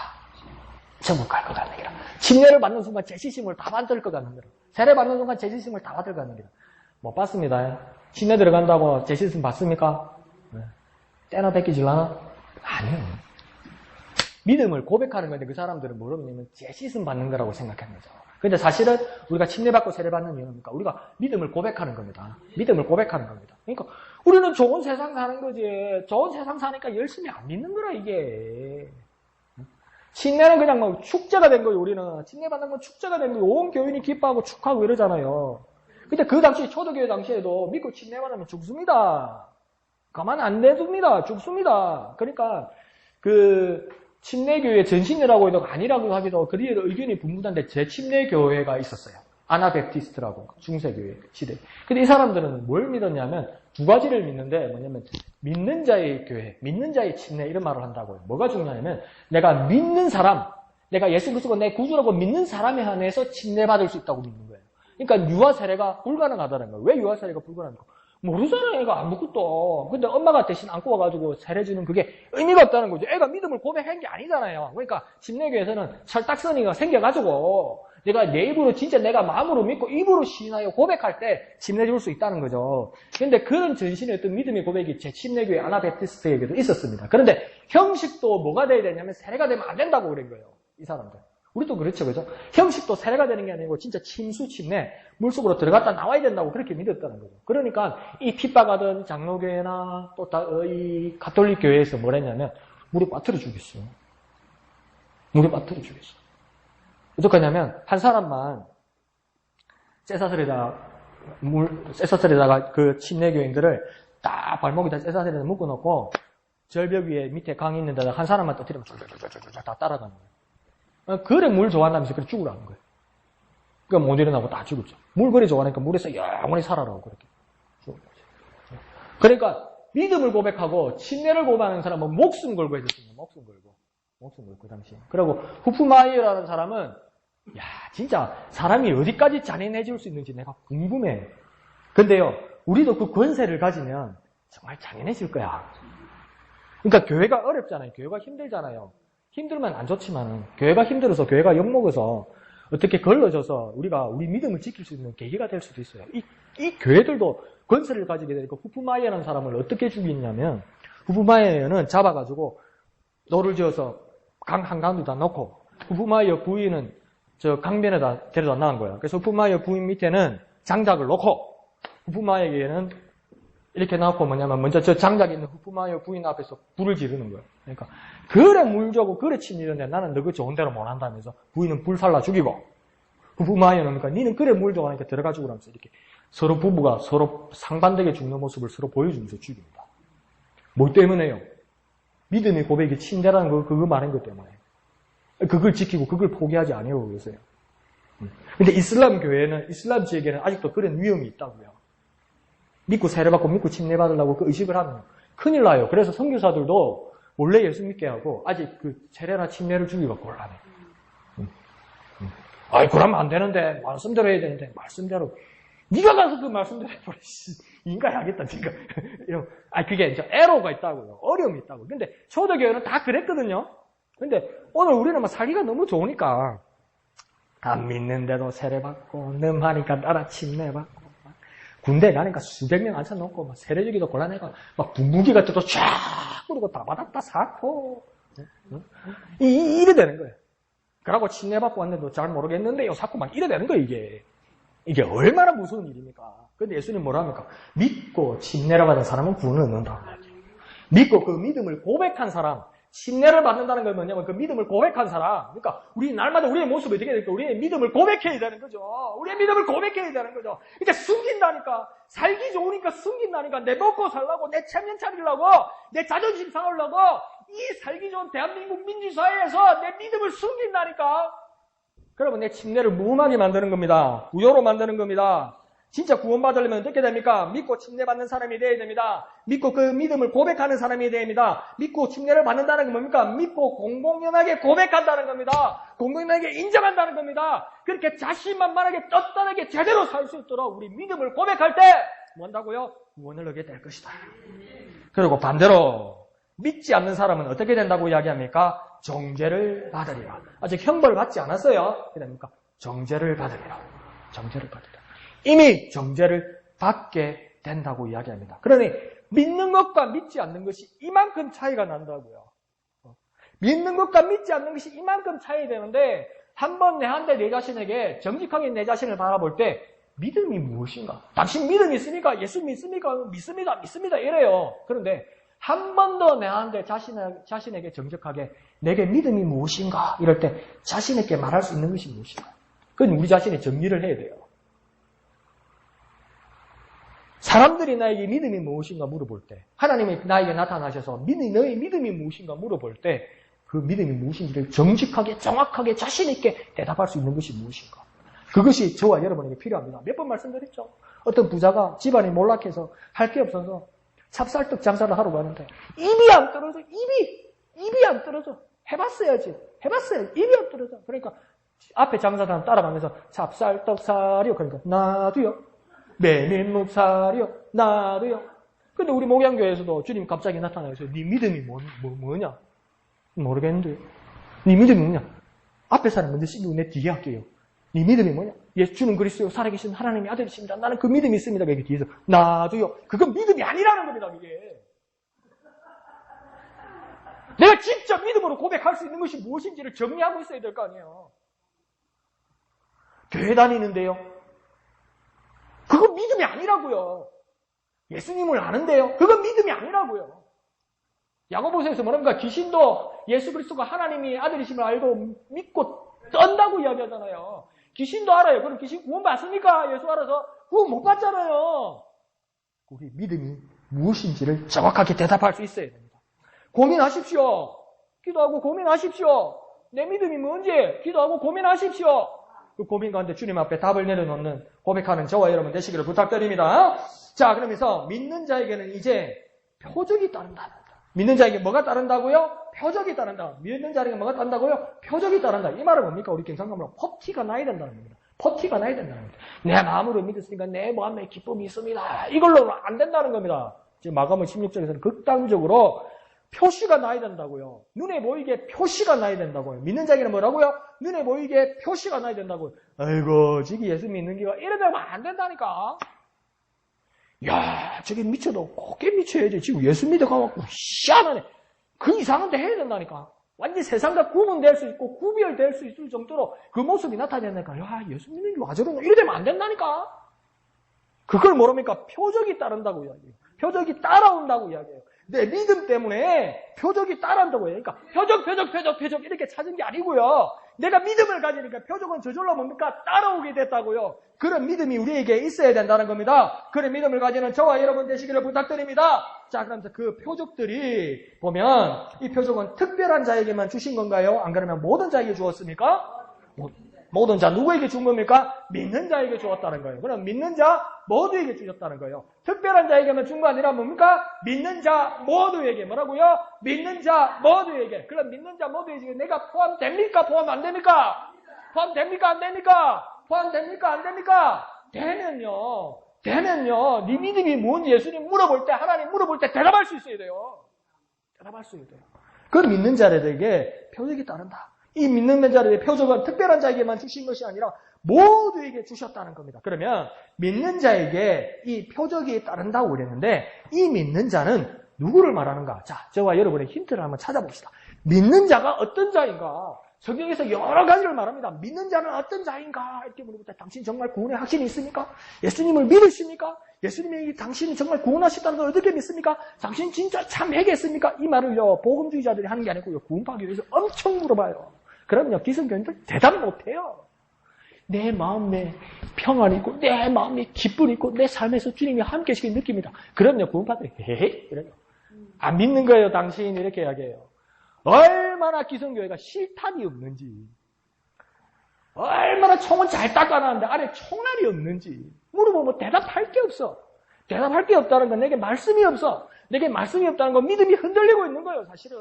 천국 갈 것 같는 기라. 침례를 받는 순간 제시심을 다 받을 것 같는 기라. 세례 받는 순간 제시심을 다 받을 것 같는 기라. 못 받습니다. 침례 들어간다고 제시심 받습니까? 네. 때나 뺏기질라나? 아니요. 믿음을 고백하는 건데 그 사람들은 모르면 제시심 받는 거라고 생각하는 거죠. 근데 사실은 우리가 침례 받고 세례 받는 이유는 뭡니까? 우리가 믿음을 고백하는 겁니다. 믿음을 고백하는 겁니다. 그러니까 우리는 좋은 세상 사는 거지. 좋은 세상 사니까 열심히 안 믿는 거라 이게. 침례는 그냥 뭐 축제가 된 거예요. 우리는 침례 받는 건 축제가 된 거예요. 온 교인이 기뻐하고 축하하고 이러잖아요. 근데 그 당시 초대교회 당시에도 믿고 침례 받으면 죽습니다. 가만 안 내둡니다. 죽습니다. 그러니까 그 침례교회 전신이라고 해도 아니라고 하기도 그리에 의견이 분분한데 제 침례교회가 있었어요. 아나베프티스트라고 중세교회 시대. 근데 이 사람들은 뭘 믿었냐면 두 가지를 믿는데 뭐냐면 믿는 자의 교회, 믿는 자의 침례 이런 말을 한다고요. 뭐가 중요하냐면 내가 믿는 사람, 내가 예수 그리스도가 내 구주라고 믿는 사람에 한해서 침례 받을 수 있다고 믿는 거예요. 그러니까 유아 세례가 불가능하다는 거예요. 왜 유아 세례가 불가능합니까? 모르잖아요, 애가 아무것도. 근데 엄마가 대신 안고 와가지고 세례 주는 그게 의미가 없다는 거죠. 애가 믿음을 고백한 게 아니잖아요. 그러니까 침례교에서는 철딱서니가 생겨가지고 내가 내 입으로 진짜 내가 마음으로 믿고 입으로 시인하여 고백할 때 침례 줄 수 있다는 거죠. 그런데 그런 전신의 어떤 믿음의 고백이 제 침례교회 아나베프티스트에게도 있었습니다. 그런데 형식도 뭐가 돼야 되냐면 세례가 되면 안 된다고 그런 거예요. 이 사람들. 우리도 그렇죠, 그죠? 형식도 세례가 되는 게 아니고 진짜 침수, 침례, 물속으로 들어갔다 나와야 된다고 그렇게 믿었다는 거죠. 그러니까 이 핍박하던 장로교회나 또 이 가톨릭 교회에서 뭘 했냐면 물에 빠뜨려 죽였어요. 물에 빠뜨려 죽였어요. 어떻게 하냐면 한 사람만 쇠사슬에다가 그 침례교인들을 딱 발목에다 쇠사슬에다 묶어놓고 절벽 위에 밑에 강이 있는 데다 한 사람만 터뜨리면 쫙쫙쫙쫙 다 따라가는 거예요. 그래 물 좋아한다면서 그래 죽으라는 거예요. 그러니까 못 일어나고 다 죽었죠. 물 그래 좋아하니까 물에서 영원히 살아라고 그렇게 죽은 거죠. 그러니까 믿음을 고백하고 침례를 고백하는 사람은 목숨 걸고 했었습니다. 목숨 걸고 그 당시에. 그리고 후프마이어라는 사람은 야 진짜 사람이 어디까지 잔인해질 수 있는지 내가 궁금해. 근데요 우리도 그 권세를 가지면 정말 잔인해질 거야. 그러니까 교회가 어렵잖아요. 교회가 힘들잖아요. 힘들면 안 좋지만 교회가 힘들어서 교회가 욕먹어서 어떻게 걸러져서 우리 믿음을 지킬 수 있는 계기가 될 수도 있어요. 이 교회들도 권세를 가지게 되니까 후프마이어라는 사람을 어떻게 죽이냐면 후프마이어는 잡아가지고 노를 지어서 강 한가운데다 넣고 후프마이어 부인은 저 강변에다 데려다 놔은 거예요. 그래서 후프마이어 부인 밑에는 장작을 놓고 후프마이어에게는 이렇게 놔놓고 뭐냐면 먼저 저 장작에 있는 후프마이어 부인 앞에서 불을 지르는 거예요. 그러니까 그래 물 주고 그래 침이는데 나는 너 그 좋은 대로 못 한다면서 부인은 불 살라 죽이고 후프마이어는 그러니까 니는 그래 물 주고 하니까 들어가 죽으라면서 이렇게 서로 부부가 서로 상반되게 죽는 모습을 서로 보여주면서 죽입니다. 뭐 때문에요? 믿음의 고백이 침대라는 거 그거 말한 것 때문에 그걸 지키고 그걸 포기하지 않아요. 그러세요. 근데 이슬람 교회는 이슬람 지역에는 아직도 그런 위험이 있다고요. 믿고 세례받고 믿고 침례받으려고 그 의식을 하면 큰일 나요. 그래서 선교사들도 원래 예수 믿게 하고 아직 그 세례나 침례를 주기가 곤란해. 아이 그러면 안 되는데 말씀대로 해야 되는데 말씀대로 네가 가서 그 말씀대로 해버려. 인간이 하겠다 니가. 그게 이제 애로가 있다고요. 어려움이 있다고. 근데 초대교회는 다 그랬거든요. 근데 오늘 우리는 살기가 너무 좋으니까 안 믿는데도 세례받고 넘하니까 따라 침례받고 군대 가니까 수백 명 앉혀놓고 막 세례주기도 곤란해가 막 분무기 같은 것도 쫙 뿌리고 다 받았다 쌓고 이래 되는 거예요. 그러고 침례받고 왔는데도 잘 모르겠는데요 쌓고 막 이래 되는 거예요. 이게 얼마나 무서운 일입니까? 근데 예수님 뭐라 합니까? 믿고 침례를 받은 사람은 구원을 얻는다. 믿고 그 믿음을 고백한 사람 침례를 받는다는 건 뭐냐면 그 믿음을 고백한 사람. 그러니까 우리 날마다 우리의 모습이 어떻게 될까? 우리의 믿음을 고백해야 되는 거죠. 우리의 믿음을 고백해야 되는 거죠. 그러니까 숨긴다니까. 살기 좋으니까 숨긴다니까. 내 먹고 살라고, 내 체면 차리려고, 내 자존심 상하려고 이 살기 좋은 대한민국 민주사회에서 내 믿음을 숨긴다니까. 그러면 내 침례를 무음하게 만드는 겁니다. 무효로 만드는 겁니다. 진짜 구원받으려면 어떻게 됩니까? 믿고 침례받는 사람이 되어야 됩니다. 믿고 그 믿음을 고백하는 사람이 되어야 됩니다. 믿고 침례를 받는다는 게 뭡니까? 믿고 공공연하게 고백한다는 겁니다. 공공연하게 인정한다는 겁니다. 그렇게 자신만만하게 떳떳하게 제대로 살 수 있도록 우리 믿음을 고백할 때 뭔다고요? 구원을 얻게 될 것이다. 그리고 반대로 믿지 않는 사람은 어떻게 된다고 이야기합니까? 정죄를 받으리라. 아직 형벌을 받지 않았어요. 어떻게 됩니까? 정죄를 받으리라. 정죄를 받으리라. 이미 정죄를 받게 된다고 이야기합니다. 그러니 믿는 것과 믿지 않는 것이 이만큼 차이가 난다고요. 믿는 것과 믿지 않는 것이 이만큼 차이 되는데 한번 내한테 내 자신에게 정직하게 내 자신을 바라볼 때 믿음이 무엇인가? 당신 믿음이 있습니까? 예수 믿습니까? 믿습니다 이래요. 그런데 한 번 더 내한테 자신에게 정직하게 내게 믿음이 무엇인가? 이럴 때 자신에게 말할 수 있는 것이 무엇인가? 그건 우리 자신이 정리를 해야 돼요. 사람들이 나에게 믿음이 무엇인가 물어볼 때, 하나님이 나에게 나타나셔서 너의 믿음이 무엇인가 물어볼 때, 그 믿음이 무엇인지를 정직하게, 정확하게, 자신있게 대답할 수 있는 것이 무엇인가. 그것이 저와 여러분에게 필요합니다. 몇 번 말씀드렸죠? 어떤 부자가 집안이 몰락해서 할 게 없어서 찹쌀떡 장사를 하러 가는데, 입이 안 떨어져, 입이 안 떨어져. 해봤어야지. 입이 안 떨어져. 그러니까 앞에 장사단 따라가면서 찹쌀떡 사려. 그러니까 나도요. 메밀묵살이요. 나도요. 근데 우리 목양교회에서도 주님 갑자기 나타나서 네 믿음이 뭐냐? 모르겠는데. 네 믿음이 뭐냐? 앞에 사람 먼저 시키고 내 뒤에 할게요. 네 믿음이 뭐냐? 예수는 그리스도 살아계신 하나님의 아들이십니다. 나는 그 믿음이 있습니다. 그게 뒤에서 나도요. 그건 믿음이 아니라는 겁니다. 그게. 내가 진짜 믿음으로 고백할 수 있는 것이 무엇인지를 정리하고 있어야 될 거 아니에요. 교회 다니는데요. 그건 믿음이 아니라고요. 예수님을 아는데요. 그건 믿음이 아니라고요. 야고보서에서 뭐랍니까? 귀신도 예수 그리스도가 하나님이 아들이심을 알고 믿고 떤다고 이야기하잖아요. 귀신도 알아요. 그럼 귀신 구원 받습니까? 예수 알아서 구원 못 받잖아요. 우리 믿음이 무엇인지를 정확하게 대답할 수 있어야 됩니다. 고민하십시오. 기도하고 고민하십시오. 내 믿음이 뭔지 기도하고 고민하십시오. 그 고민 가운데 주님 앞에 답을 내려놓는 고백하는 저와 여러분 되시기를 부탁드립니다. 자, 그러면서 믿는 자에게는 이제 표적이 따른다. 믿는 자에게 뭐가 따른다고요? 표적이 따른다. 믿는 자에게 뭐가 따른다고요? 표적이 따른다. 이 말은 뭡니까? 우리 경상남으로 퍼티가 나야 된다는 겁니다. 퍼티가 나야 된다는 겁니다. 내 마음으로 믿었으니까 내 마음에 기쁨이 있습니다. 이걸로는 안 된다는 겁니다. 지금 마가복음 16장에서는 극단적으로 표시가 나야 된다고요. 눈에 보이게 표시가 나야 된다고요. 믿는 자에게는 뭐라고요? 눈에 보이게 표시가 나야 된다고요. 아이고, 저기 예수 믿는 게가 이러면 안 된다니까. 야, 저게 미쳐도 곱게 미쳐야지. 지금 예수 믿어가갖고 희한하네. 그 이상한 데 해야 된다니까. 완전히 세상과 구분될 수 있고 구별될 수 있을 정도로 그 모습이 나타나니까 야, 예수 믿는 게 와 저러나 이러면 안 된다니까. 그걸 모릅니까? 표적이 따른다고 이야기해요. 표적이 따라온다고 이야기해요. 내 믿음 때문에 표적이 따라온다고 해요. 그러니까 표적 이렇게 찾은 게 아니고요. 내가 믿음을 가지니까 표적은 저절로 뭡니까? 따라오게 됐다고요. 그런 믿음이 우리에게 있어야 된다는 겁니다. 그런 믿음을 가지는 저와 여러분 되시기를 부탁드립니다. 자, 그러면서 그 표적들이 보면 이 표적은 특별한 자에게만 주신 건가요? 안 그러면 모든 자에게 주었습니까? 모든 자, 누구에게 준 겁니까? 믿는 자에게 주었다는 거예요. 그럼 믿는 자 모두에게 주셨다는 거예요. 특별한 자에게만 준 거 아니라 뭡니까? 믿는 자 모두에게. 뭐라고요? 믿는 자 모두에게. 그럼 믿는 자 모두에게 내가 포함됩니까? 포함 안 됩니까? 포함됩니까? 안 됩니까? 포함됩니까? 안 됩니까? 되면요, 네 믿음이 뭔지 예수님 물어볼 때, 하나님 물어볼 때 대답할 수 있어야 돼요. 대답할 수 있어야 돼요. 그 믿는 자들에게 표적이 따른다. 이 믿는 자들의 표적은 특별한 자에게만 주신 것이 아니라 모두에게 주셨다는 겁니다. 그러면 믿는 자에게 이 표적이 따른다고 그랬는데 이 믿는 자는 누구를 말하는가? 자, 저와 여러분의 힌트를 한번 찾아봅시다. 믿는 자가 어떤 자인가? 성경에서 여러 가지를 말합니다. 믿는 자는 어떤 자인가? 이렇게 물어볼 때 당신 정말 구원의 확신이 있습니까? 예수님을 믿으십니까? 예수님이 당신이 정말 구원하셨다는 걸 어떻게 믿습니까? 당신 진짜 참 회개했습니까? 이 말을요, 복음주의자들이 하는 게 아니고요, 구원받기 위해서 엄청 물어봐요. 그럼요, 기성교인들 대답 못해요. 내 마음에 평안이 있고, 내 마음에 기쁨이 있고, 내 삶에서 주님이 함께 계시게 느낍니다. 그럼요, 구원받기 헤헤 이래요. 안 믿는 거예요, 당신 이렇게 이야기해요. 얼마나 기성교회가 실탄이 없는지, 얼마나 총은 잘 닦아놨는데 안에 총알이 없는지 물어보면 대답할 게 없어. 대답할 게 없다는 건 내게 말씀이 없어. 내게 말씀이 없다는 건 믿음이 흔들리고 있는 거예요, 사실은.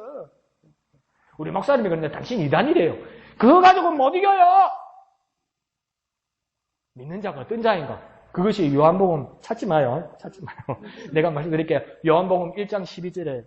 우리 목사님이 그런데 당신 이단이래요. 그거 가지고는 못 이겨요. 믿는 자가 어떤 자인가? 그것이 요한복음 찾지 마요. 내가 말씀드릴게요. 요한복음 1장 12절에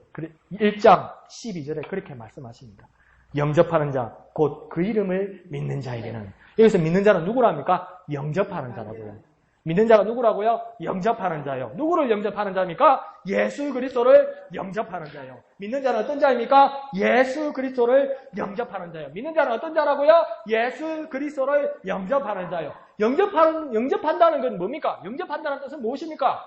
그렇게 말씀하십니다. 영접하는 자, 곧 그 이름을 믿는 자에게는. 여기서 믿는 자는 누구랍니까? 영접하는 자라고요. 믿는 자가 누구라고요? 영접하는 자요. 누구를 영접하는 자입니까? 예수 그리스도를 영접하는 자요. 믿는 자는 어떤 자입니까? 예수 그리스도를 영접하는 자요. 믿는 자는 어떤 자라고요? 예수 그리스도를 영접하는 자요. 영접한다는 건 뭡니까? 영접한다는 뜻은 무엇입니까?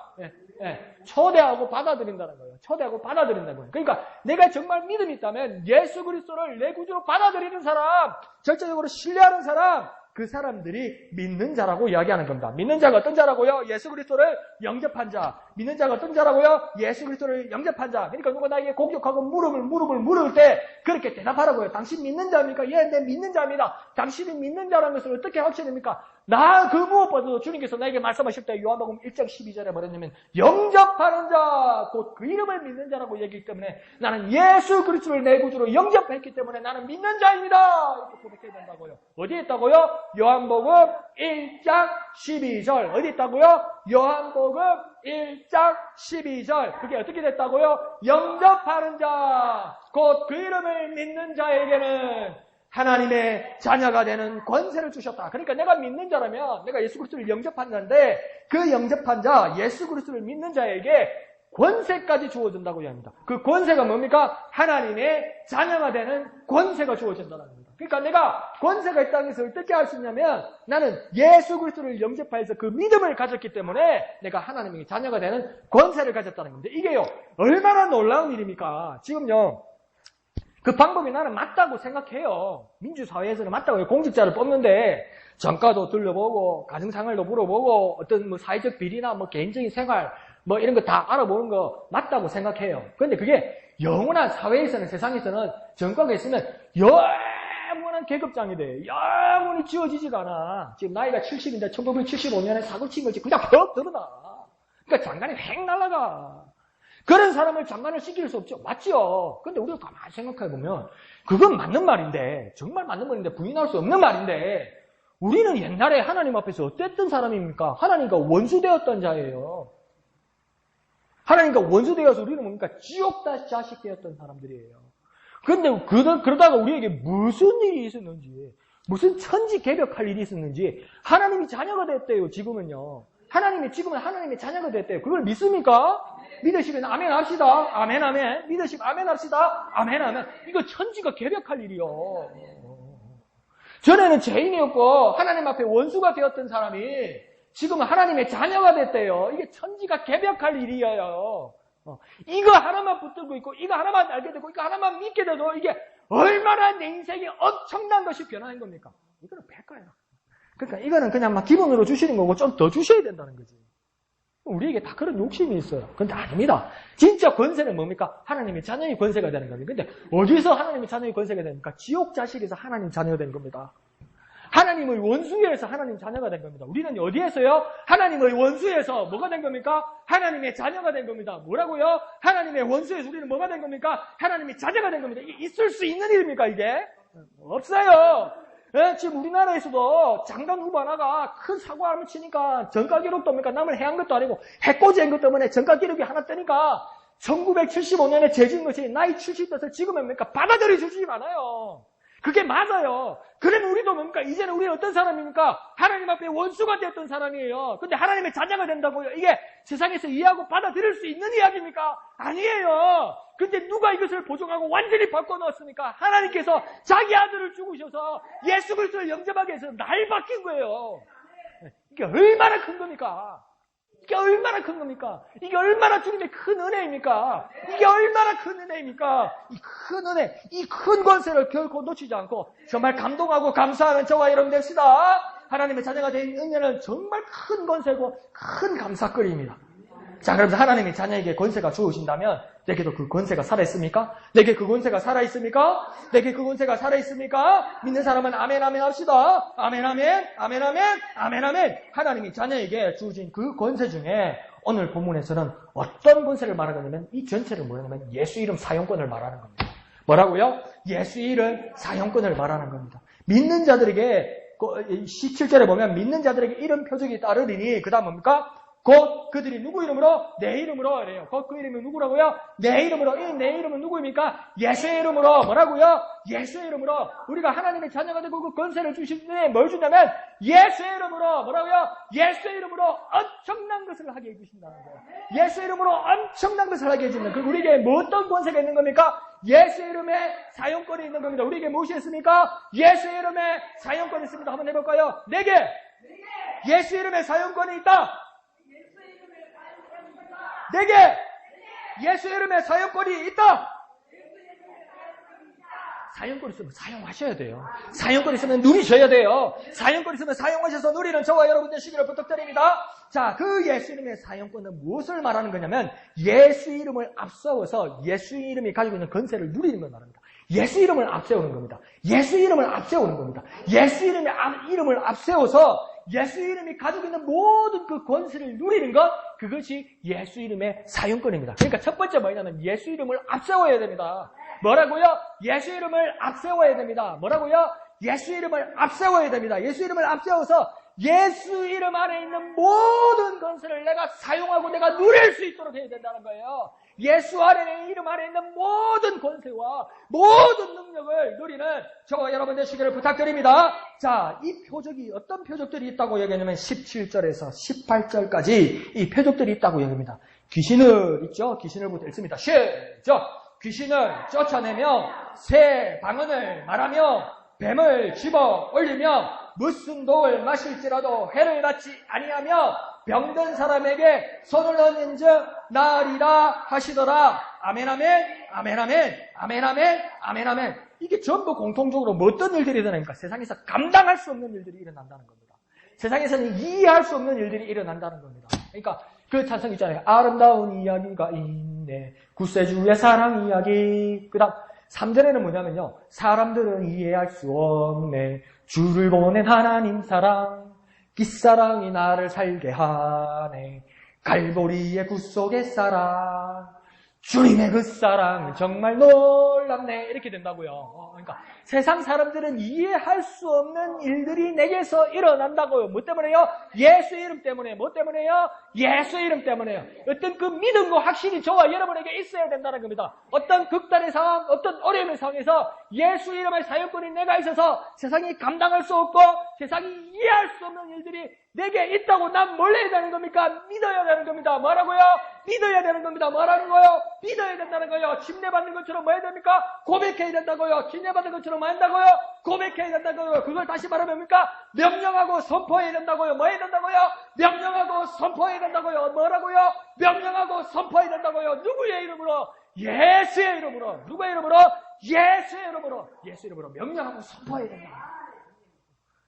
초대하고 받아들인다는 거예요. 초대하고 받아들인다는 거예요. 그러니까 내가 정말 믿음이 있다면 예수 그리스도를 내 구주로 받아들이는 사람, 절대적으로 신뢰하는 사람, 그 사람들이 믿는 자라고 이야기하는 겁니다. 믿는 자가 어떤 자라고요? 예수 그리스도를 영접한 자. 믿는 자가 어떤 자라고요? 예수 그리스도를 영접한 자. 그러니까 누가 나에게 공격하고 무릎을 물을 때 그렇게 대답하라고요. 당신 믿는 자입니까? 예, 내 믿는 자입니다. 당신이 믿는 자라는 것을 어떻게 확신합니까? 나 그 무엇보다도 주님께서 나에게 말씀하실 때 요한복음 1장 12절에 뭐랬냐면 영접하는 자, 곧 그 이름을 믿는 자라고 얘기했기 때문에 나는 예수 그리스도를 내 구주로 영접했기 때문에 나는 믿는 자입니다. 이렇게 고백해야 된다고요. 어디에 있다고요? 요한복음 1장 12절. 어디 있다고요? 요한복음 1장 12절. 그게 어떻게 됐다고요? 영접하는 자, 곧 그 이름을 믿는 자에게는 하나님의 자녀가 되는 권세를 주셨다. 그러니까 내가 믿는 자라면 내가 예수 그리스도를 영접한 자인데 그 영접한 자, 예수 그리스도를 믿는 자에게 권세까지 주어진다고 합니다. 그 권세가 뭡니까? 하나님의 자녀가 되는 권세가 주어진다는 겁니다. 그러니까 내가 권세가 있다는 것을 어떻게 알 수 있냐면 나는 예수 그리스도를 영접해서 그 믿음을 가졌기 때문에 내가 하나님의 자녀가 되는 권세를 가졌다는 겁니다. 이게요, 얼마나 놀라운 일입니까? 지금요, 그 방법이 나는 맞다고 생각해요. 민주사회에서는 맞다고 해요. 공직자를 뽑는데 정가도 들려보고 가정생활도 물어보고 어떤 뭐 사회적 비리나 뭐 개인적인 생활 뭐 이런 거 다 알아보는 거 맞다고 생각해요. 그런데 그게 영원한 사회에서는, 세상에서는 정가가 있으면 영원한 계급장이 돼. 영원히 지워지지가 않아. 지금 나이가 70인데 1975년에 사고 친 거지 그냥 퍽 드러나. 그러니까 장관이 획 날아가. 그런 사람을 장관을 시킬 수 없죠. 맞죠? 근데 우리가 가만히 생각해보면 그건 맞는 말인데, 정말 맞는 말인데 부인할 수 없는 말인데 우리는 옛날에 하나님 앞에서 어땠던 사람입니까? 하나님과 원수되었던 자예요. 하나님과 원수 되어서 우리는 뭡니까? 지옥 자식 되었던 사람들이에요. 그런데 그러다가 우리에게 무슨 일이 있었는지, 무슨 천지 개벽할 일이 있었는지 하나님이 자녀가 됐대요. 지금은 하나님의 자녀가 됐대요. 그걸 믿습니까? 믿으시면 아멘 합시다. 아멘 아멘. 믿으시면 아멘 합시다. 아멘 아멘. 이거 천지가 개벽할 일이요. 전에는 죄인이었고 하나님 앞에 원수가 되었던 사람이 지금은 하나님의 자녀가 됐대요. 이게 천지가 개벽할 일이에요. 이거 하나만 붙들고 있고 이거 하나만 알게 되고 이거 하나만 믿게 돼도 이게 얼마나 내 인생에 엄청난 것이 변화한 겁니까? 이거는 백과예요. 그러니까 이거는 그냥 막 기본으로 주시는 거고 좀 더 주셔야 된다는 거지. 우리에게 다 그런 욕심이 있어요. 근데 아닙니다. 진짜 권세는 뭡니까? 하나님의 자녀의 권세가 되는 겁니다. 근데 어디서 하나님의 자녀의 권세가 됩니까? 지옥 자식에서 하나님 자녀가 된 겁니다. 하나님의 원수에서 하나님 자녀가 된 겁니다. 우리는 어디에서요? 하나님의 원수에서 뭐가 된 겁니까? 하나님의 자녀가 된 겁니다. 뭐라고요? 하나님의 원수에서 우리는 뭐가 된 겁니까? 하나님의 자녀가 된 겁니다. 이게 있을 수 있는 일입니까, 이게? 없어요. 예, 지금 우리나라에서도 장관 후보 하나가 큰 사고 한번 치니까 전가 기록도 뭡니까? 남을 해한 것도 아니고 해코지한 것 때문에 전가 기록이 하나 뜨니까 1975년에 재진 것이 나이 70대에서 지금은 뭡니까? 받아들여 주지 않아요. 그게 맞아요. 그러면 우리도 뭡니까? 이제는 우리는 어떤 사람입니까? 하나님 앞에 원수가 되었던 사람이에요. 근데 하나님의 자녀가 된다고요. 이게 세상에서 이해하고 받아들일 수 있는 이야기입니까? 아니에요. 근데 누가 이것을 보존하고 완전히 바꿔놓았습니까? 하나님께서 자기 아들을 죽으셔서 예수 그리스도를 영접하게 해서 날 바뀐 거예요. 이게 얼마나 큰 겁니까? 이게 얼마나 큰 겁니까? 이게 얼마나 주님의 큰 은혜입니까? 이게 얼마나 큰 은혜입니까? 이 큰 은혜, 이 큰 권세를 결코 놓치지 않고 정말 감동하고 감사하는 저와 여러분 됩시다. 하나님의 자녀가 된 은혜는 정말 큰 권세고 큰 감사거리입니다. 자, 그러면서 하나님의 자녀에게 권세가 주어진다면 내게도 그 권세가 살아있습니까? 내게 그 권세가 살아있습니까? 내게 그 권세가 살아있습니까? 믿는 사람은 아멘 아멘 합시다. 아멘 아멘 아멘 아멘 아멘 아멘. 하나님이 자녀에게 주어진 그 권세 중에 오늘 본문에서는 어떤 권세를 말하냐면 이 전체를 뭐냐면 예수 이름 사용권을 말하는 겁니다. 뭐라고요? 예수 이름 사용권을 말하는 겁니다. 믿는 자들에게 17절에 보면 믿는 자들에게 이런 표적이 따르리니 그 다음 뭡니까? 곧 그들이 누구 이름으로? 내 이름으로 이래요. 곧 그 이름이 누구라고요? 내 이름으로. 내 이름은 누구입니까? 예수의 이름으로. 뭐라고요? 예수의 이름으로. 우리가 하나님의 자녀가 되고 그 권세를 주시는데 뭘 준다면 예수의 이름으로. 뭐라고요? 예수의 이름으로 엄청난 것을 하게 해주신다는 거예요. 예수의 이름으로 엄청난 것을 하게 해주는. 그리고 우리에게 뭐 어떤 권세가 있는 겁니까? 예수의 이름에 사용권이 있는 겁니다. 우리에게 무엇이 있습니까? 예수의 이름에 사용권이 있습니다. 한번 해볼까요? 내게 예수의 이름에 사용권이 있다. 내게 예수의 이름에 사용권이 있다. 사용권 있으면 사용하셔야 돼요. 사용권 있으면 누리셔야 돼요. 사용권 있으면 사용하셔서 누리는 저와 여러분 되시기를 부탁드립니다. 자, 그 예수 이름의 사용권은 무엇을 말하는 거냐면 예수 이름을 앞세워서 예수 이름이 가지고 있는 권세를 누리는 걸 말합니다. 예수 이름을 앞세우는 겁니다. 예수 이름을 앞세우는 겁니다. 예수 이름을 앞세워서 예수 이름이 가지고 있는 모든 그 권세를 누리는 것, 그것이 예수 이름의 사용권입니다. 그러니까 첫 번째 뭐냐면 예수 이름을 앞세워야 됩니다. 뭐라고요? 예수 이름을 앞세워야 됩니다. 뭐라고요? 예수 이름을 앞세워야 됩니다. 예수 이름을 앞세워서 예수 이름 안에 있는 모든 권세를 내가 사용하고 내가 누릴 수 있도록 해야 된다는 거예요. 예수 안에 이름 안에 있는 모든 권세와 모든 능력을 누리는 저와 여러분 되시기를 부탁드립니다. 자, 이 표적이 어떤 표적들이 있다고 얘기하냐면 17절에서 18절까지 이 표적들이 있다고 얘기합니다. 귀신을 있죠? 귀신을부터 읽습니다. 시작! 귀신을 쫓아내며 새 방언을 말하며 뱀을 집어 올리며 무슨 독을 마실지라도 해를 받지 아니하며 병든 사람에게 손을 얹은 즉 나으리라 하시더라. 아멘 아멘 아멘 아멘 아멘 아멘 아멘 아멘. 이게 전부 공통적으로 뭐 어떤 일들이 일어나니까 세상에서 감당할 수 없는 일들이 일어난다는 겁니다. 세상에서는 이해할 수 없는 일들이 일어난다는 겁니다. 그러니까 그 찬송 있잖아요. 아름다운 이야기가 있네. 구세주의 사랑 이야기. 그 다음 3절에는 뭐냐면요. 사람들은 이해할 수 없네. 주를 보낸 하나님 사랑. 깃사랑이 나를 살게 하네. 갈보리의 구속의 사랑. 주님의 그 사랑 정말 놀랍네 이렇게 된다고요. 그러니까 세상 사람들은 이해할 수 없는 일들이 내게서 일어난다고요. 뭐 때문에요? 예수의 이름 때문에. 뭐 때문에요? 예수의 이름 때문에요. 어떤 그 믿음과 확신이 저와 여러분에게 있어야 된다는 겁니다. 어떤 극단의 상황, 어떤 어려움의 상황에서 예수 이름의 사역권이 내가 있어서 세상이 감당할 수 없고 세상이 이해할 수 없는 일들이 내게 있다고 난 뭘 해야 되는 겁니까? 믿어야 되는 겁니다. 뭐라고요? 믿어야 되는 겁니다. 뭐라는 거요? 믿어야 된다는 거요. 침례받는 것처럼 뭐 해야 됩니까? 고백해야 된다고요. 침례받는 것처럼 뭐 한다고요? 고백해야 된다고요. 그걸 다시 말하면 뭡니까? 명령하고 선포해야 된다고요. 뭐 해야 된다고요? 명령하고 선포해야 된다고요. 뭐라고요? 명령하고 선포해야 된다고요. 누구의 이름으로? 예수의 이름으로. 누구의 이름으로? 예수의 이름으로. 예수의 이름으로 명령하고 선포해야 된다.